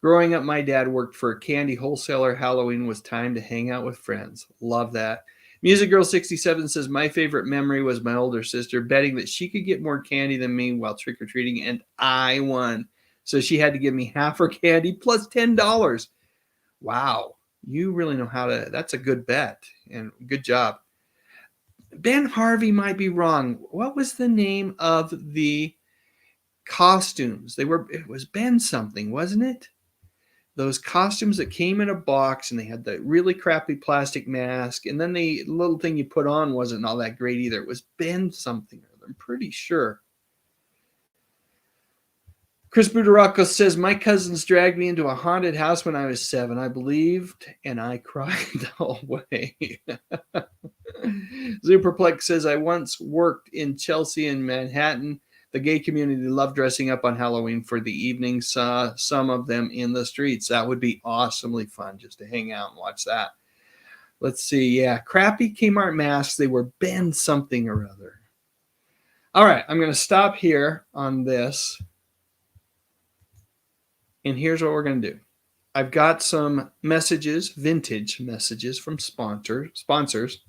growing up, my dad worked for a candy wholesaler. Halloween was time to hang out with friends. Love that. Music Girl 67 says, my favorite memory was my older sister betting that she could get more candy than me while trick-or-treating, and I won. So she had to give me half her candy plus $10. Wow. You really know how to, that's a good bet, and good job. Ben Harvey might be wrong. What was the name of the costumes? It was Ben something, wasn't it? Those costumes that came in a box and they had the really crappy plastic mask, and then the little thing you put on wasn't all that great either. It was Ben something, I'm pretty sure. Chris Budaracco says, my cousins dragged me into a haunted house when I was 7. I believed and I cried the whole way. Superplex says, I once worked in Chelsea and Manhattan. The gay community loved dressing up on Halloween for the evening. Saw some of them in the streets. That would be awesomely fun just to hang out and watch that. Let's see. Yeah, crappy Kmart masks. They were Ben something or other. All right, I'm going to stop here on this. And here's what we're going to do. I've got some messages, vintage messages from sponsors.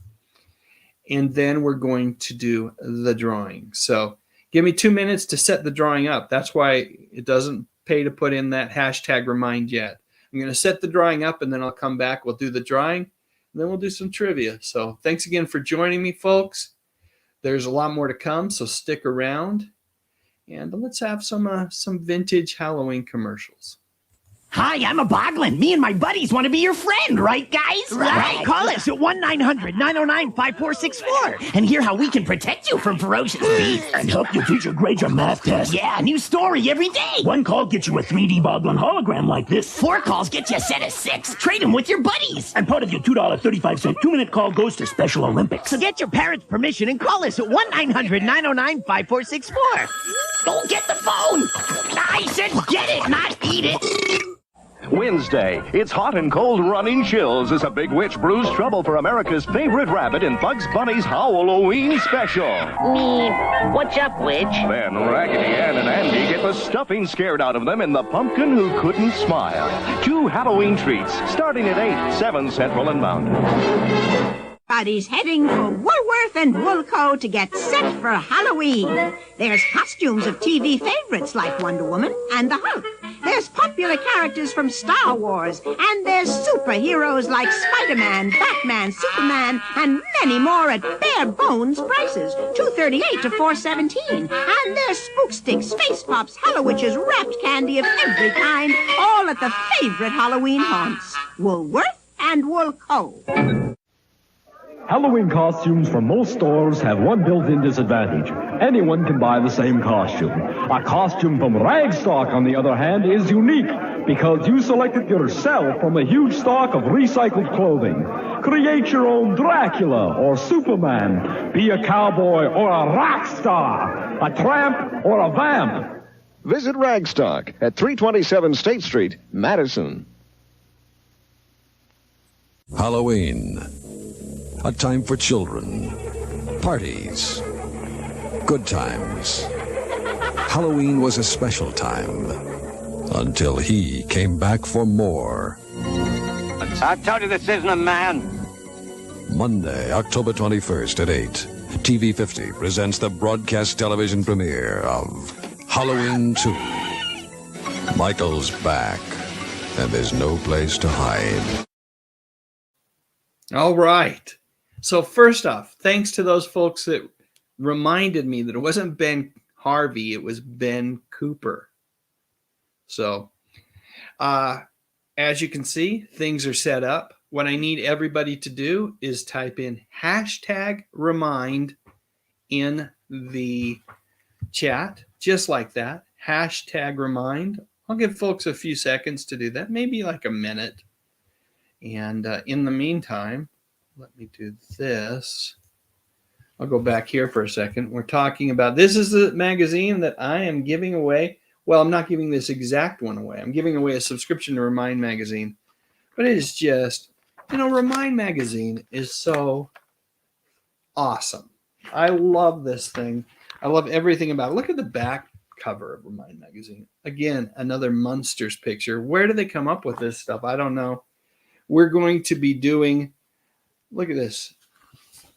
And then we're going to do the drawing. So give me 2 minutes to set the drawing up. That's why it doesn't pay to put in that hashtag remind yet. I'm going to set the drawing up, and then I'll come back. We'll do the drawing, and then we'll do some trivia. So thanks again for joining me, folks. There's a lot more to come, so stick around. And let's have some vintage Halloween commercials. Hi, I'm a Boglin. Me and my buddies want to be your friend, right, guys? Right. Call us at 1-900-909-5464 and hear how we can protect you from ferocious beasts. And help you teach your grade your math test. Yeah, new story every day. 1 call gets you a 3D Boglin hologram like this. 4 calls get you a set of 6. Trade them with your buddies. And part of your $2.35 2-minute call goes to Special Olympics. So get your parents' permission and call us at 1-900-909-5464. Don't get the phone. I said get it, not eat it. Wednesday, it's hot and cold running chills as a big witch brews trouble for America's favorite rabbit in Bugs Bunny's Halloween special. Me, what's up, witch? Then Raggedy Ann and Andy get the stuffing scared out of them in The Pumpkin Who Couldn't Smile. 2 Halloween treats, starting at 8, 7 Central and Mountain. Everybody's heading for Woolworth and Woolco to get set for Halloween. There's costumes of TV favorites like Wonder Woman and the Hulk. There's popular characters from Star Wars, and there's superheroes like Spider-Man, Batman, Superman, and many more at bare bones prices, $2.38 to $4.17. And there's Spook Sticks, Face Pops, Hallowitches, wrapped candy of every kind, all at the favorite Halloween haunts, Woolworth and Woolco. Halloween costumes from most stores have one built-in disadvantage. Anyone can buy the same costume. A costume from Ragstock, on the other hand, is unique because you selected yourself from a huge stock of recycled clothing. Create your own Dracula or Superman. Be a cowboy or a rock star. A tramp or a vamp. Visit Ragstock at 327 State Street, Madison. Halloween. A time for children. Parties. Good times. Halloween was a special time. Until he came back for more. I told you this isn't a man. Monday, October 21st at 8. TV 50 presents the broadcast television premiere of Halloween 2. Michael's back, and there's no place to hide. All right. So first off, thanks to those folks that reminded me that it wasn't Ben Harvey, it was Ben Cooper. So, as you can see, things are set up. What I need everybody to do is type in #remind in the chat, just like that, #remind. I'll give folks a few seconds to do that, maybe like a minute. And in the meantime, let me do this. I'll go back here for a second. We're talking about, this is the magazine that I am giving away. Well, I'm not giving this exact one away. I'm giving away a subscription to Remind Magazine. But it is just, Remind Magazine is so awesome. I love this thing. I love everything about it. Look at the back cover of Remind Magazine. Again, another Munsters picture. Where do they come up with this stuff? I don't know. We're going to be doing, look at this,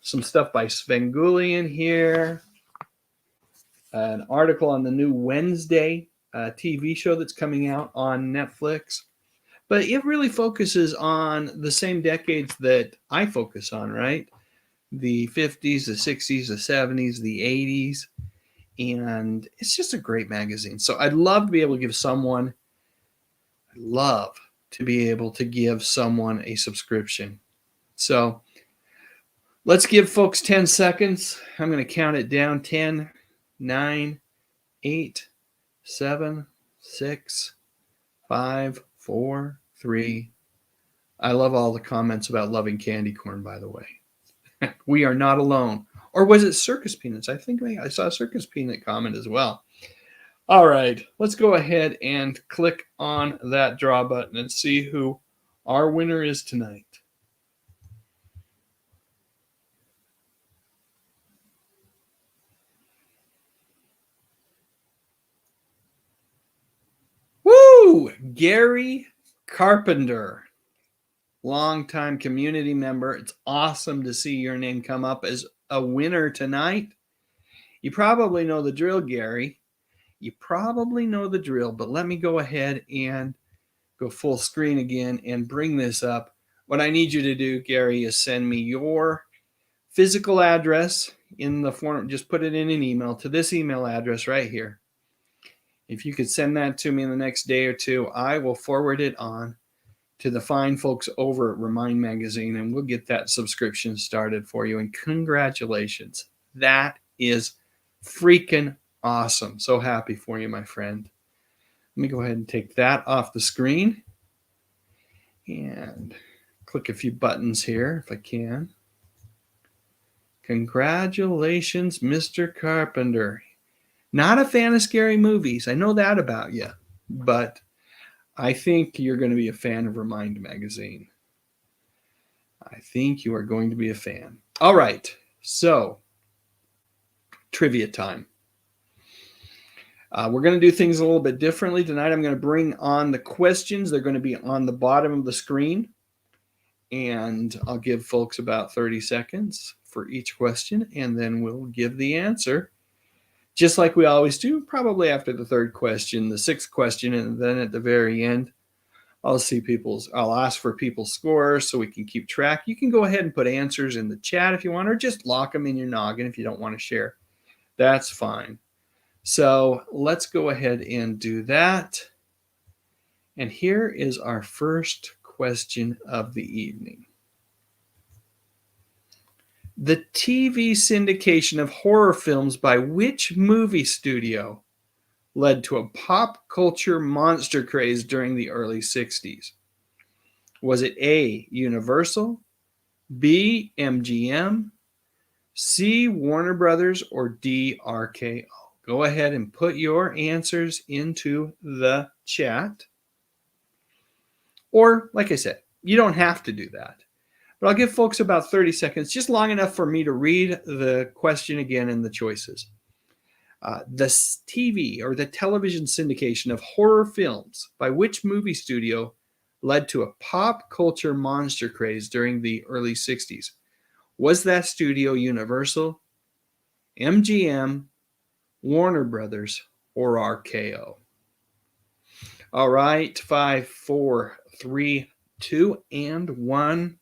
some stuff by Svengoolie in here, an article on the new Wednesday TV show that's coming out on Netflix. But it really focuses on the same decades that I focus on, right? The 50s, the 60s, the 70s, the 80s. And it's just a great magazine. So I'd love to be able to give someone, a subscription. So let's give folks 10 seconds. I'm going to count it down. 10, 9, 8, 7, 6, 5, 4, 3. I love all the comments about loving candy corn, by the way. We are not alone. Or was it Circus Peanuts? I think I saw a Circus Peanut comment as well. All right, let's go ahead and click on that draw button and see who our winner is tonight. Woo! Gary Carpenter, longtime community member. It's awesome to see your name come up as a winner tonight. You probably know the drill, Gary. You probably know the drill, but let me go ahead and go full screen again and bring this up. What I need you to do, Gary, is send me your physical address in the form. Just put it in an email to this email address right here. If you could send that to me in the next day or two, I will forward it on to the fine folks over at Remind Magazine, and we'll get that subscription started for you. And congratulations. That is freaking awesome. So happy for you, my friend. Let me go ahead and take that off the screen and click a few buttons here if I can. Congratulations, Mr. Carpenter. Not a fan of scary movies. I know that about you, but I think you're going to be a fan of Remind Magazine. I think you are going to be a fan. All right, so trivia time. We're going to do things a little bit differently tonight. I'm going to bring on the questions. They're going to be on the bottom of the screen, and I'll give folks about 30 seconds for each question, and then we'll give the answer. just like we always do, probably after the third question, the sixth question, and then at the very end, I'll ask for people's scores so we can keep track. You can go ahead and put answers in the chat if you want, or just lock them in your noggin if you don't want to share. That's fine. So let's go ahead and do that. And here is our first question of the evening. The TV syndication of horror films by which movie studio led to a pop culture monster craze during the early 60s? Was it A, Universal, B, MGM, C, Warner Brothers, or D, RKO? Go ahead and put your answers into the chat. Or, like I said, you don't have to do that. But I'll give folks about 30 seconds, just long enough for me to read the question again and the choices. The TV or the television syndication of horror films by which movie studio led to a pop culture monster craze during the early 60s? Was that studio Universal, MGM, Warner Brothers, or RKO? All right, 5, 4, 3, 2, and 1.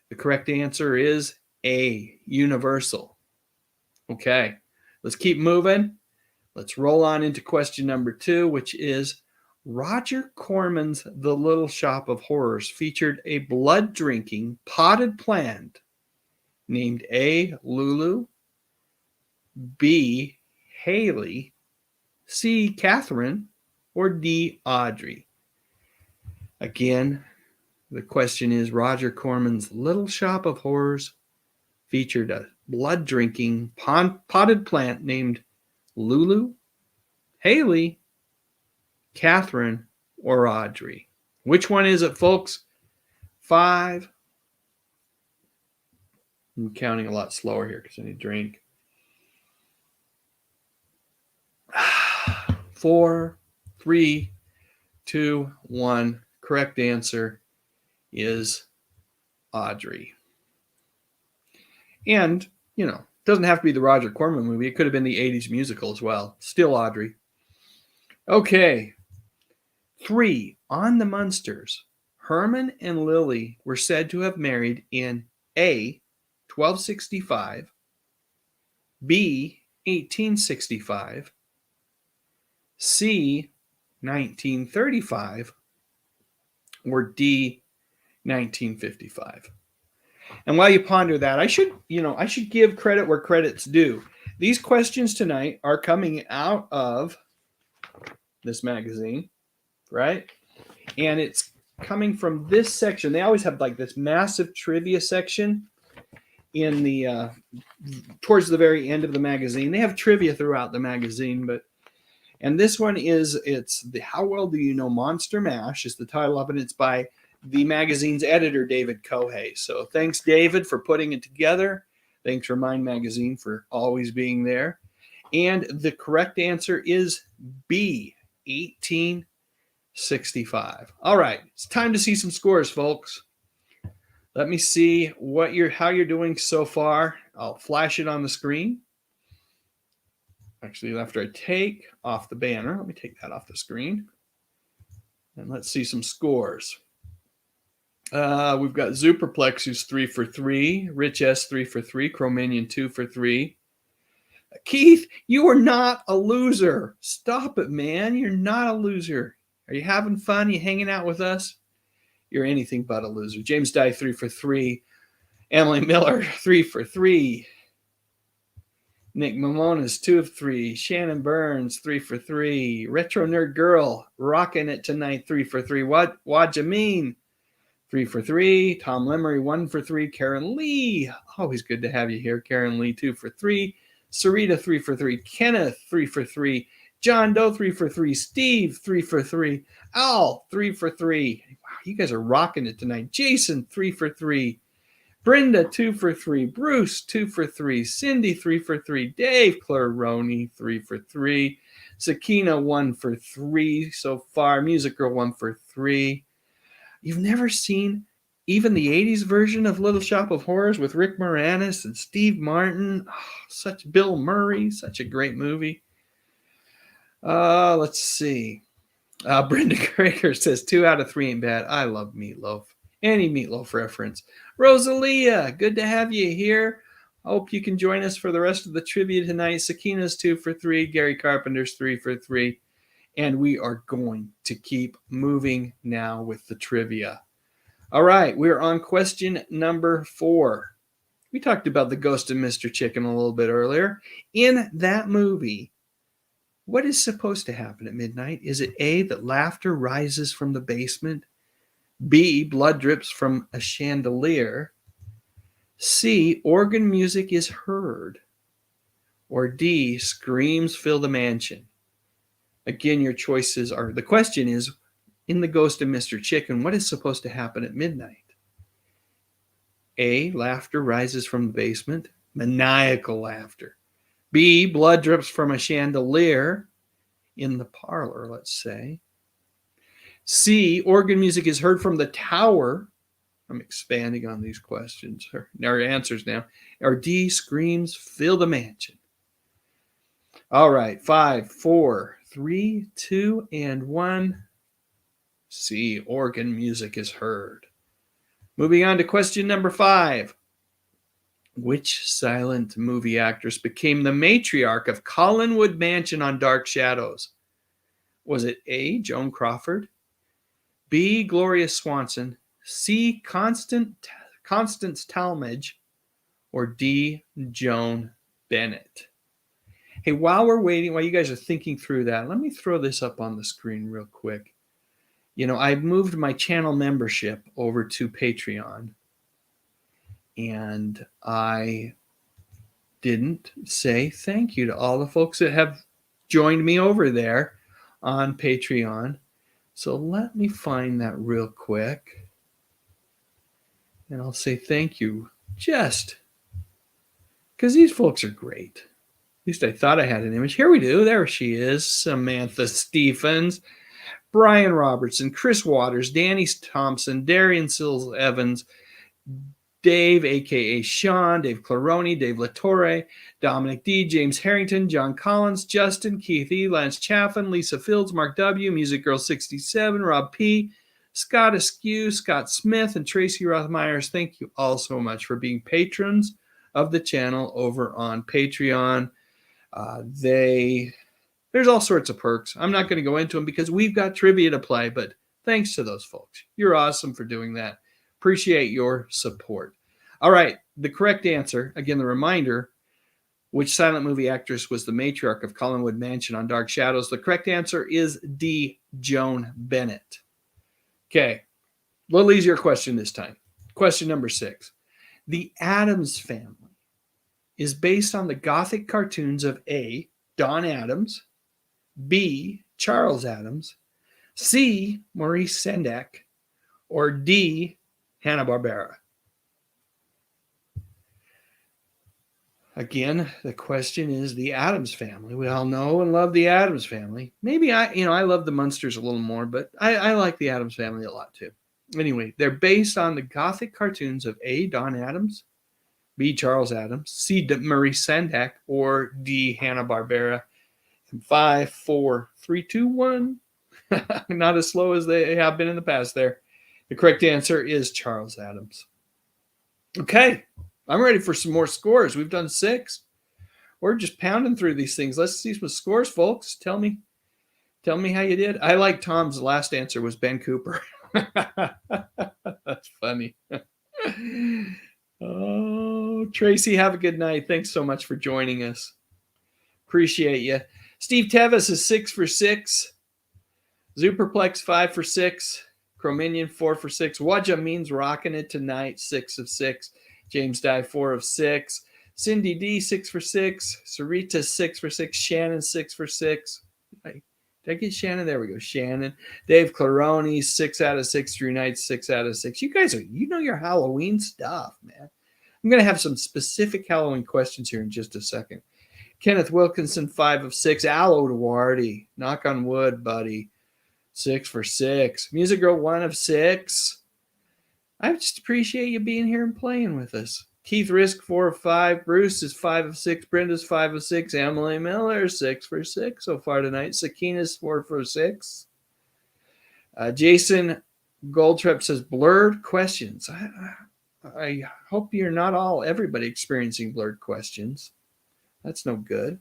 The correct answer is A, Universal. Okay, let's keep moving. Let's roll on into question number 2, which is Roger Corman's The Little Shop of Horrors featured a blood-drinking potted plant named A, Lulu, B, Haley, C, Catherine, or D, Audrey? Again, the question is Roger Corman's Little Shop of Horrors featured a blood-drinking potted plant named Lulu, Haley, Catherine, or Audrey? Which one is it, folks? 5. I'm counting a lot slower here because I need a drink. 4, 3, 2, 1. Correct answer is Audrey. And, you know, it doesn't have to be the Roger Corman movie. It could have been the 80s musical as well. Still Audrey. Okay. 3. On the Munsters, Herman and Lily were said to have married in A, 1265, B, 1865, C, 1935, or D, 1955. And while you ponder that, I should give credit where credit's due. These questions tonight are coming out of this magazine, right? And it's coming from this section. They always have like this massive trivia section in the towards the very end of the magazine. They have trivia throughout the magazine, and this one it's the How Well Do You Know Monster Mash is the title of it. It's by the magazine's editor, David Kohei. So thanks, David, for putting it together. Thanks, Remind Magazine, for always being there. And the correct answer is B, 1865. All right, it's time to see some scores, folks. Let me see how you're doing so far. I'll flash it on the screen. Actually, after I take off the banner, let me take that off the screen. And let's see some scores. We've got Zuperplex, who's 3 for 3. Rich S, 3 for 3. Chromanian, 2 for 3. Keith, you are not a loser. Stop it, man. You're not a loser. Are you having fun? Are you hanging out with us? You're anything but a loser. James Dye, 3 for 3. Emily Miller, 3 for 3. Nick Momona's 2 of 3. Shannon Burns, 3 for 3. Retro Nerd Girl, rocking it tonight, 3 for 3. What'd you mean? 3 for 3. Tom Lemery, 1 for 3. Karen Lee, always good to have you here. Karen Lee, 2 for 3. Sarita, 3 for 3. Kenneth, 3 for 3. John Doe, 3 for 3. Steve, 3 for 3. Al, 3 for 3. Wow, you guys are rocking it tonight. Jason, 3 for 3. Brenda, 2 for 3. Bruce, 2 for 3. Cindy, 3 for 3. Dave Claroni, 3 for 3. Sakina, 1 for 3 so far. Music Girl, 1 for 3. You've never seen even the 80s version of Little Shop of Horrors with Rick Moranis and Steve Martin. Oh, Bill Murray, such a great movie. Let's see. Brenda Krager says 2 out of 3 ain't bad. I love Meatloaf. Any Meatloaf reference. Rosalia, good to have you here. Hope you can join us for the rest of the trivia tonight. Sakina's 2 for 3. Gary Carpenter's 3 for 3. And we are going to keep moving now with the trivia. All right, we're on question number 4. We talked about the Ghost of Mr. Chicken a little bit earlier. In that movie, what is supposed to happen at midnight? Is it A, that laughter rises from the basement? B, blood drips from a chandelier? C, organ music is heard? Or D, screams fill the mansion? Again, your choices are, the question is, in the Ghost of Mr. Chicken, what is supposed to happen at midnight? A, laughter rises from the basement, maniacal laughter. B, blood drips from a chandelier in the parlor, let's say. C, organ music is heard from the tower. I'm expanding on these questions, or answers now. Or D, screams fill the mansion. All right, 5, 4, 3, 2, and 1. C, organ music is heard. Moving on to question number 5. Which silent movie actress became the matriarch of Collinwood Mansion on Dark Shadows? Was it A, Joan Crawford, B, Gloria Swanson, C, Constance Talmadge, or D, Joan Bennett? Hey, while we're waiting, while you guys are thinking through that, let me throw this up on the screen real quick. You know, I've moved my channel membership over to Patreon. And I didn't say thank you to all the folks that have joined me over there on Patreon. So let me find that real quick. And I'll say thank you just because these folks are great. At least I thought I had an image. Here we do. There she is. Samantha Stephens, Brian Robertson, Chris Waters, Danny Thompson, Darian Sills Evans, Dave, a.k.a. Sean, Dave Claroni, Dave Latore, Dominic D., James Harrington, John Collins, Justin, Keith E., Lance Chaffin, Lisa Fields, Mark W., Music Girl 67, Rob P., Scott Askew, Scott Smith, and Tracy Rothmeyers. Thank you all so much for being patrons of the channel over on Patreon. There's all sorts of perks. I'm not going to go into them because we've got trivia to play, but thanks to those folks. You're awesome for doing that. Appreciate your support. All right, the correct answer, again, the reminder, which silent movie actress was the matriarch of Collinwood Mansion on Dark Shadows? The correct answer is D, Joan Bennett. Okay, a little easier question this time. Question number 6. The Addams Family is based on the Gothic cartoons of A, Don Adams, B, Charles Addams, C, Maurice Sendak, or D, Hanna-Barbera. Again, the question is the Addams Family. We all know and love the Addams Family. Maybe I love the Munsters a little more, but I like the Addams Family a lot too. Anyway, they're based on the Gothic cartoons of A, Don Adams, B, Charles Addams, C, Maurice Sendak, or D, Hanna-Barbera. 5, 4, 3, 2, 1. Not as slow as they have been in the past there. The correct answer is Charles Addams. Okay, I'm ready for some more scores. We've done 6. We're just pounding through these things. Let's see some scores, folks. Tell me how you did. I like Tom's last answer was Ben Cooper. That's funny. Oh, Tracy, have a good night. Thanks so much for joining us. Appreciate you. Steve Tevis is 6 for 6. Superplex 5 for 6. Chrominion 4 for 6. Wajah Means rocking it tonight, 6 of 6. James Dye 4 of 6. Cindy D 6 for 6. Sarita 6 for 6. Shannon 6 for 6. Did I get Shannon? There we go. Shannon. Dave Claroni 6 out of 6. Drew Knight 6 out of 6. You guys you know your Halloween stuff, man. I'm going to have some specific Halloween questions here in just a second. Kenneth Wilkinson 5 of 6. Al Oduardi, knock on wood, buddy. 6 for 6. Music Girl 1 of 6. I just appreciate you being here and playing with us. Keith Risk, 4 of 5. Bruce is 5 of 6. Brenda's 5 of 6. Emily Miller, 6 for 6 so far tonight. Sakina's 4 for 6. Jason Goldtrep says, blurred questions. I hope you're not everybody experiencing blurred questions. That's no good.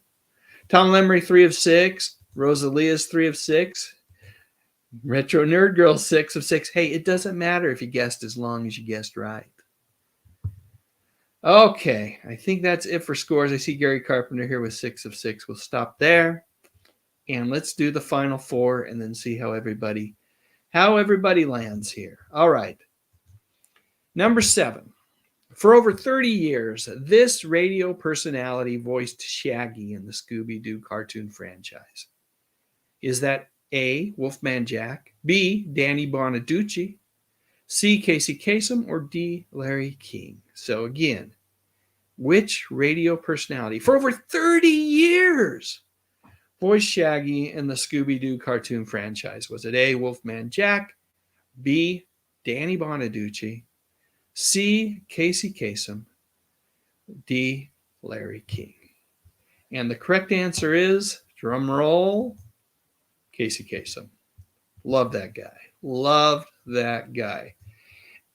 Tom Lemery, 3 of 6. Rosalia's 3 of 6. Retro Nerd Girl, 6 of 6. Hey, it doesn't matter if you guessed as long as you guessed right. Okay, I think that's it for scores. I see Gary Carpenter here with 6 of 6. We'll stop there. And let's do the final 4 and then see how everybody lands here. All right. Number 7. For over 30 years, this radio personality voiced Shaggy in the Scooby-Doo cartoon franchise. Is that A, Wolfman Jack, B, Danny Bonaducci, C, Casey Kasem, or D, Larry King? So again, which radio personality for over 30 years voiced Shaggy in the Scooby-Doo cartoon franchise? Was it A, Wolfman Jack, B, Danny Bonaducci, C, Casey Kasem, D, Larry King? And the correct answer is, drum roll, Casey Kasem. Love that guy. Loved that guy.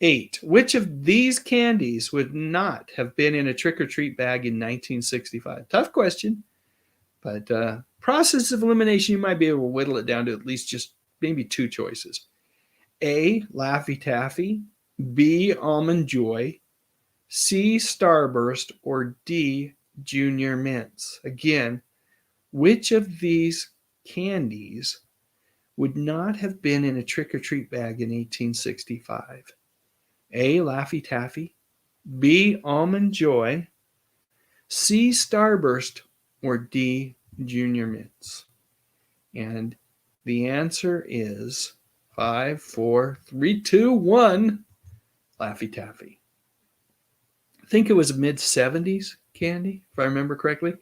8. Which of these candies would not have been in a trick-or-treat bag in 1965? Tough question, but process of elimination, you might be able to whittle it down to at least just maybe 2 choices. A, Laffy Taffy, B, Almond Joy, C, Starburst, or D, Junior Mints. Again, which of these candies would not have been in a trick-or-treat bag in 1865? A, Laffy Taffy, B, Almond Joy, C, Starburst, or D, Junior Mints? And the answer is 5, 4, 3, 2, 1, Laffy Taffy. I think it was mid-70s candy, if I remember correctly.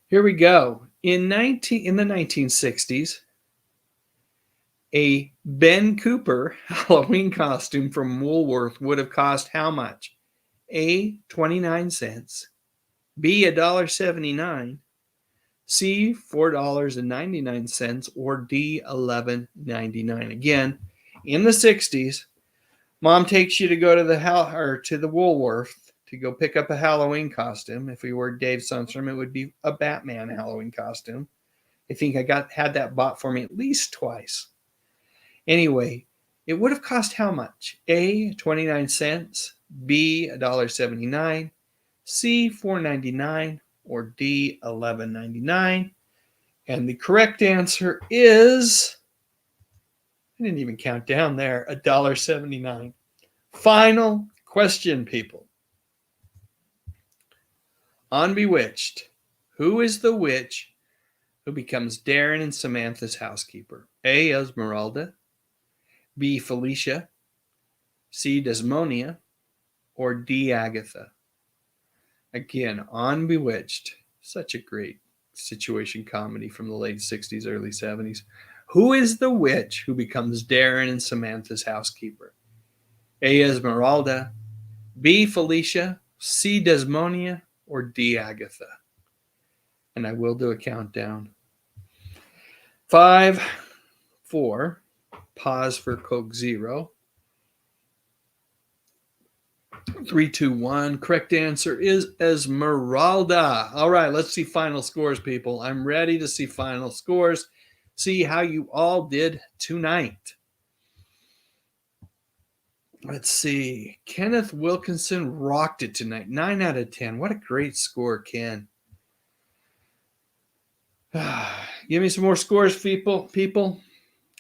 Here we go. In the 1960s, a Ben Cooper Halloween costume from Woolworth would have cost how much? A, 29 cents, B, $1.79, C, $4.99, or D, $11.99. Again, in the 60s, Mom takes you to go to the Woolworth to go pick up a Halloween costume. If we were Dave Sunstrom, it would be a Batman Halloween costume. I think I had that bought for me at least twice. Anyway, it would have cost how much? A, 29 cents, B, $1.79, C, $4.99, or D, $11.99. And the correct answer is, I didn't even count down there, $1.79. Final question, people. On Bewitched, who is the witch who becomes Darren and Samantha's housekeeper? A, Esmeralda, B, Felicia, C, Desmonia, or D, Agatha? Again, on Bewitched, such a great situation comedy from the late 60s, early 70s. Who is the witch who becomes Darren and Samantha's housekeeper? A, Esmeralda, B, Felicia, C, Desmonia, or D, Agatha? And I will do a countdown. 5, 4, pause for Coke Zero. 3, 2, 1. Correct answer is Esmeralda. All right, let's see final scores, people. I'm ready to see final scores. See how you all did tonight. Let's see. Kenneth Wilkinson rocked it tonight. 9 out of 10. What a great score, Ken. Give me some more scores, people.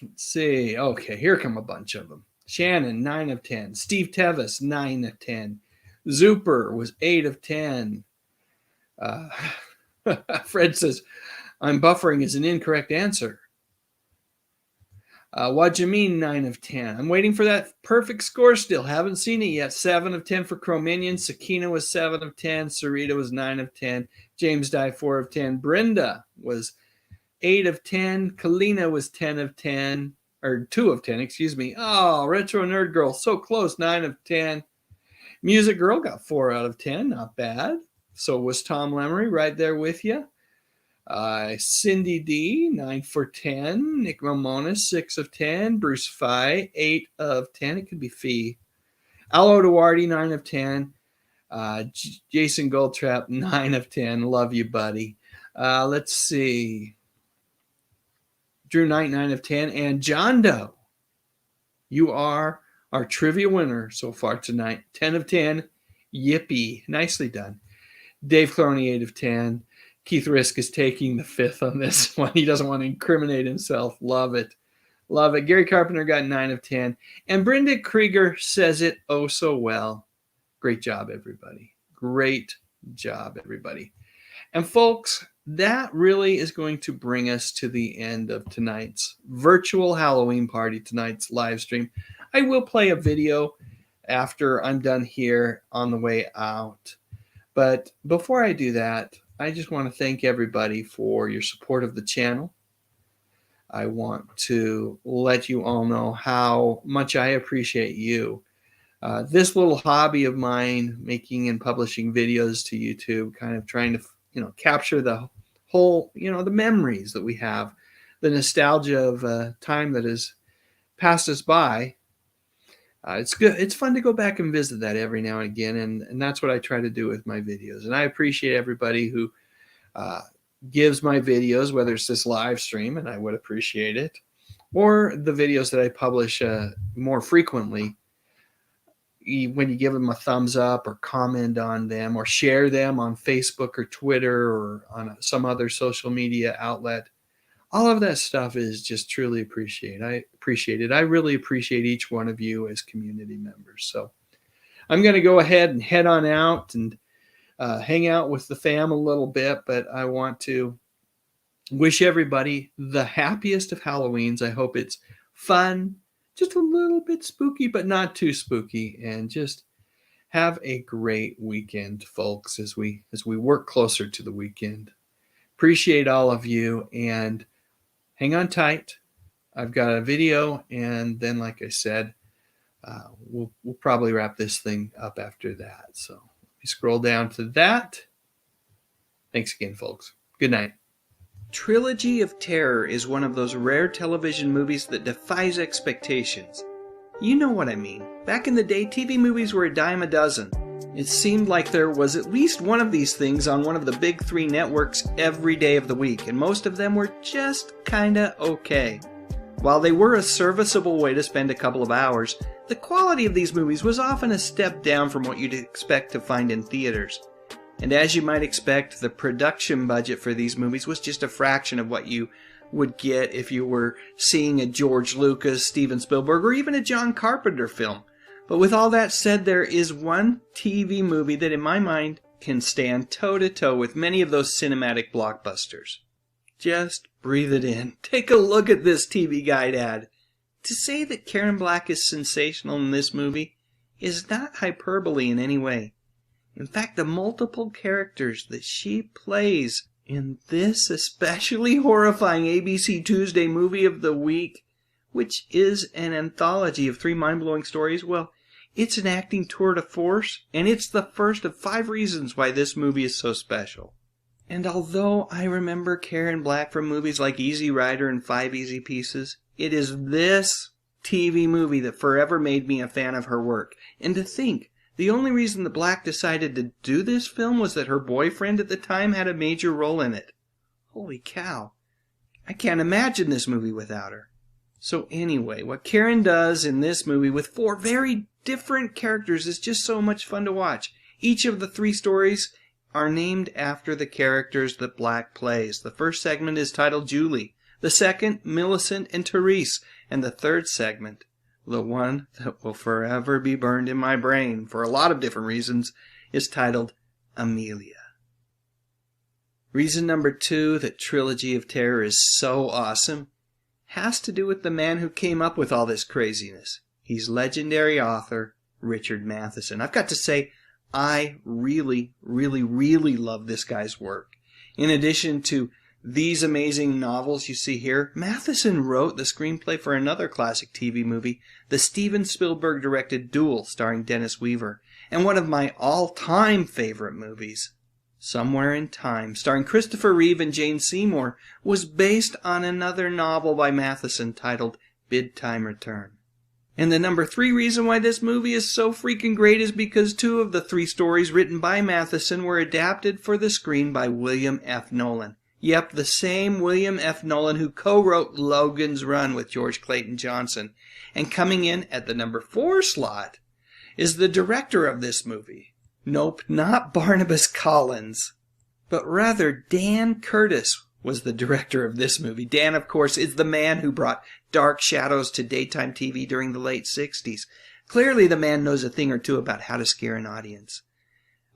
Let's see. Okay, here come a bunch of them. Shannon, 9 of 10. Steve Tevis, 9 of 10. Zuper was 8 of 10. Fred says, I'm buffering is an incorrect answer. What do you mean 9 of 10? I'm waiting for that perfect score still. Haven't seen it yet. 7 of 10 for Cro-Minion. Sakina was 7 of 10. Sarita was 9 of 10. James Dye, 4 of 10. Brenda was 8 of 10. Kalina was 10 of 10. Or 2 of 10, excuse me. Oh, Retro Nerd Girl, so close, 9 of 10. Music Girl got 4 out of 10. Not bad. So was Tom Lemery right there with you. Cindy D, 9 for 10. Nick Ramones, 6 of 10. Bruce Fye, 8 of 10. It could be Fee. Al Oduwardi, 9 of 10. Jason Goldtrap, 9 of 10. Love you, buddy. Let's see. Drew Knight, 9 of 10. And John Doe, you are our trivia winner so far tonight. 10 of 10. Yippee. Nicely done. Dave Cloney, 8 of 10. Keith Risk is taking the 5th on this one. He doesn't want to incriminate himself. Love it. Love it. Gary Carpenter got 9 of 10. And Brenda Krieger says it oh so well. Great job, everybody. Great job, everybody. And folks, that really is going to bring us to the end of tonight's virtual Halloween party, tonight's live stream. I will play a video after I'm done here on the way out. But before I do that, I just want to thank everybody for your support of the channel. I want to let you all know how much I appreciate you. This little hobby of mine, making and publishing videos to YouTube, kind of trying to, capture the whole, the memories that we have, the nostalgia of a time that has passed us by. It's good. It's fun to go back and visit that every now and again, and that's what I try to do with my videos. And I appreciate everybody who gives my videos, whether it's this live stream, and I would appreciate it, or the videos that I publish more frequently. When you give them a thumbs up or comment on them or share them on Facebook or Twitter or on some other social media outlet, all of that stuff is just truly appreciated. I appreciate it. I really appreciate each one of you as community members. So I'm going to go ahead and head on out and hang out with the fam a little bit, but I want to wish everybody the happiest of Halloweens. I hope it's fun, just a little bit spooky, but not too spooky, and just have a great weekend, folks, as we work closer to the weekend. Appreciate all of you, and hang on tight. I've got a video, and then, like I said, we'll probably wrap this thing up after that. So let me scroll down to that. Thanks again, folks. Good night. Trilogy of Terror is one of those rare television movies that defies expectations. You know what I mean. Back in the day, TV movies were a dime a dozen. It seemed like there was at least one of these things on one of the big 3 networks every day of the week, and most of them were just kinda okay. While they were a serviceable way to spend a couple of hours, the quality of these movies was often a step down from what you'd expect to find in theaters. And as you might expect, the production budget for these movies was just a fraction of what you would get if you were seeing a George Lucas, Steven Spielberg, or even a John Carpenter film. But with all that said, there is one TV movie that in my mind can stand toe-to-toe with many of those cinematic blockbusters. Just breathe it in. Take a look at this TV Guide ad. To say that Karen Black is sensational in this movie is not hyperbole in any way. In fact, the multiple characters that she plays in this especially horrifying ABC Tuesday movie of the week, which is an anthology of 3 mind-blowing stories, well, it's an acting tour de force, and it's the first of 5 reasons why this movie is so special. And although I remember Karen Black from movies like Easy Rider and 5 Easy Pieces, it is this TV movie that forever made me a fan of her work. And to think, the only reason that Black decided to do this film was that her boyfriend at the time had a major role in it. Holy cow. I can't imagine this movie without her. So anyway, what Karen does in this movie with 4 very different characters is just so much fun to watch. Each of the 3 stories are named after the characters that Black plays. The first segment is titled Julie. The second, Millicent and Therese. And the third segment, the one that will forever be burned in my brain for a lot of different reasons, is titled Amelia. Reason number 2 that Trilogy of Terror is so awesome has to do with the man who came up with all this craziness. He's legendary author Richard Matheson. I've got to say, I really, really, really love this guy's work. In addition to these amazing novels you see here, Matheson wrote the screenplay for another classic TV movie, the Steven Spielberg-directed Duel, starring Dennis Weaver. And one of my all-time favorite movies, Somewhere in Time, starring Christopher Reeve and Jane Seymour, was based on another novel by Matheson titled Bid Time Return. And the number 3 reason why this movie is so freaking great is because 2 of the 3 stories written by Matheson were adapted for the screen by William F. Nolan. Yep, the same William F. Nolan who co-wrote Logan's Run with George Clayton Johnson. And coming in at the number 4 slot is the director of this movie. Nope, not Barnabas Collins, but rather Dan Curtis was the director of this movie. Dan, of course, is the man who brought Dark Shadows to daytime TV during the late 60s. Clearly the man knows a thing or two about how to scare an audience.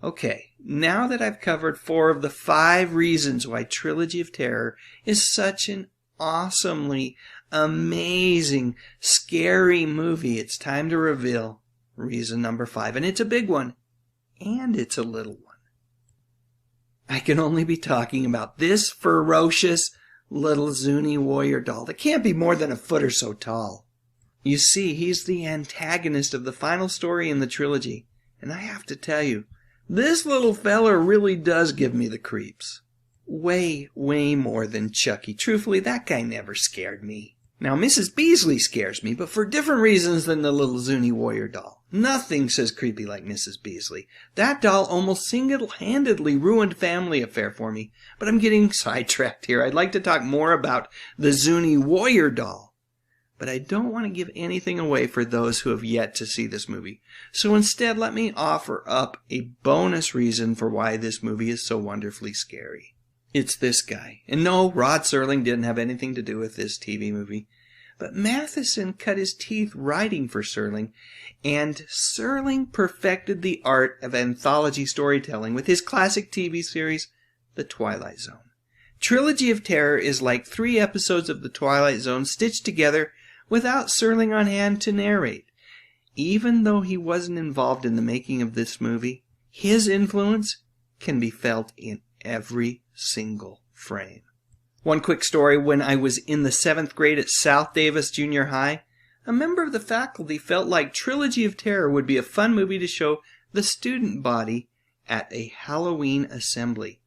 Okay, now that I've covered 4 of the 5 reasons why Trilogy of Terror is such an awesomely amazing, scary movie, it's time to reveal reason number 5. And it's a big one. And it's a little one. I can only be talking about this ferocious little Zuni warrior doll that can't be more than a foot or so tall. You see, he's the antagonist of the final story in the trilogy. And I have to tell you, this little feller really does give me the creeps. Way, way more than Chucky. Truthfully, that guy never scared me. Now, Mrs. Beasley scares me, but for different reasons than the little Zuni warrior doll. Nothing says creepy like Mrs. Beasley. That doll almost single-handedly ruined Family Affair for me. But I'm getting sidetracked here. I'd like to talk more about the Zuni warrior doll. But I don't want to give anything away for those who have yet to see this movie. So instead, let me offer up a bonus reason for why this movie is so wonderfully scary. It's this guy. And no, Rod Serling didn't have anything to do with this TV movie. But Matheson cut his teeth writing for Serling, and Serling perfected the art of anthology storytelling with his classic TV series, The Twilight Zone. Trilogy of Terror is like 3 episodes of The Twilight Zone stitched together without Serling on hand to narrate. Even though he wasn't involved in the making of this movie, his influence can be felt in every single frame. One quick story, when I was in the 7th grade at South Davis Junior High, a member of the faculty felt like Trilogy of Terror would be a fun movie to show the student body at a Halloween assembly.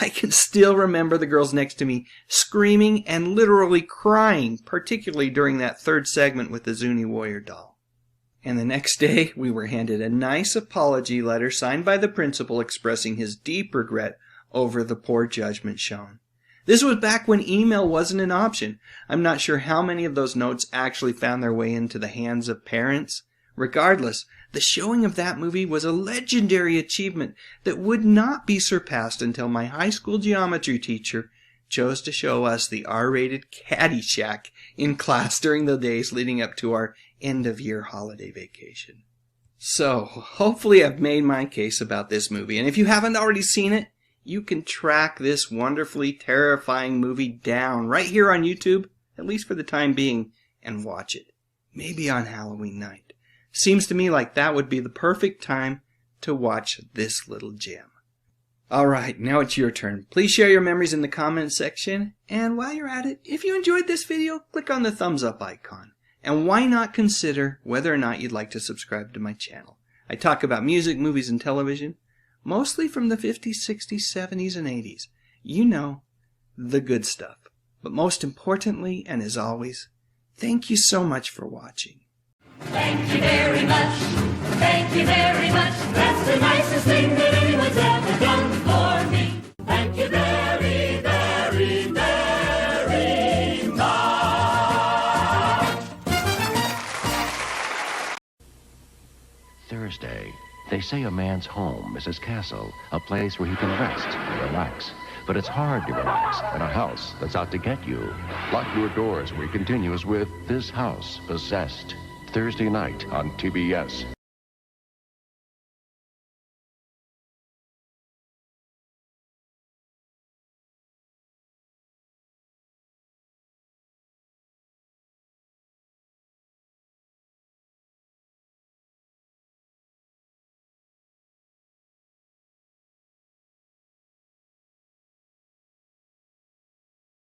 I can still remember the girls next to me screaming and literally crying, particularly during that 3rd segment with the Zuni warrior doll. And the next day, we were handed a nice apology letter signed by the principal expressing his deep regret over the poor judgment shown. This was back when email wasn't an option. I'm not sure how many of those notes actually found their way into the hands of parents. Regardless, the showing of that movie was a legendary achievement that would not be surpassed until my high school geometry teacher chose to show us the R-rated Caddyshack in class during the days leading up to our end-of-year holiday vacation. So, hopefully I've made my case about this movie, and if you haven't already seen it, you can track this wonderfully terrifying movie down right here on YouTube, at least for the time being, and watch it. Maybe on Halloween night. Seems to me like that would be the perfect time to watch this little gem. Alright, now it's your turn. Please share your memories in the comments section, and while you're at it, if you enjoyed this video, click on the thumbs up icon. And why not consider whether or not you'd like to subscribe to my channel. I talk about music, movies, and television, mostly from the 50s, 60s, 70s, and 80s. You know, the good stuff. But most importantly, and as always, thank you so much for watching. Thank you very much. Thank you very much. That's the nicest thing that anyone's ever done for me. Thank you very, very, very much. Thursday. They say a man's home is his castle, a place where he can rest and relax. But it's hard to relax in a house that's out to get you. Lock Your Doors, we continues with This House Possessed. Thursday night on TBS.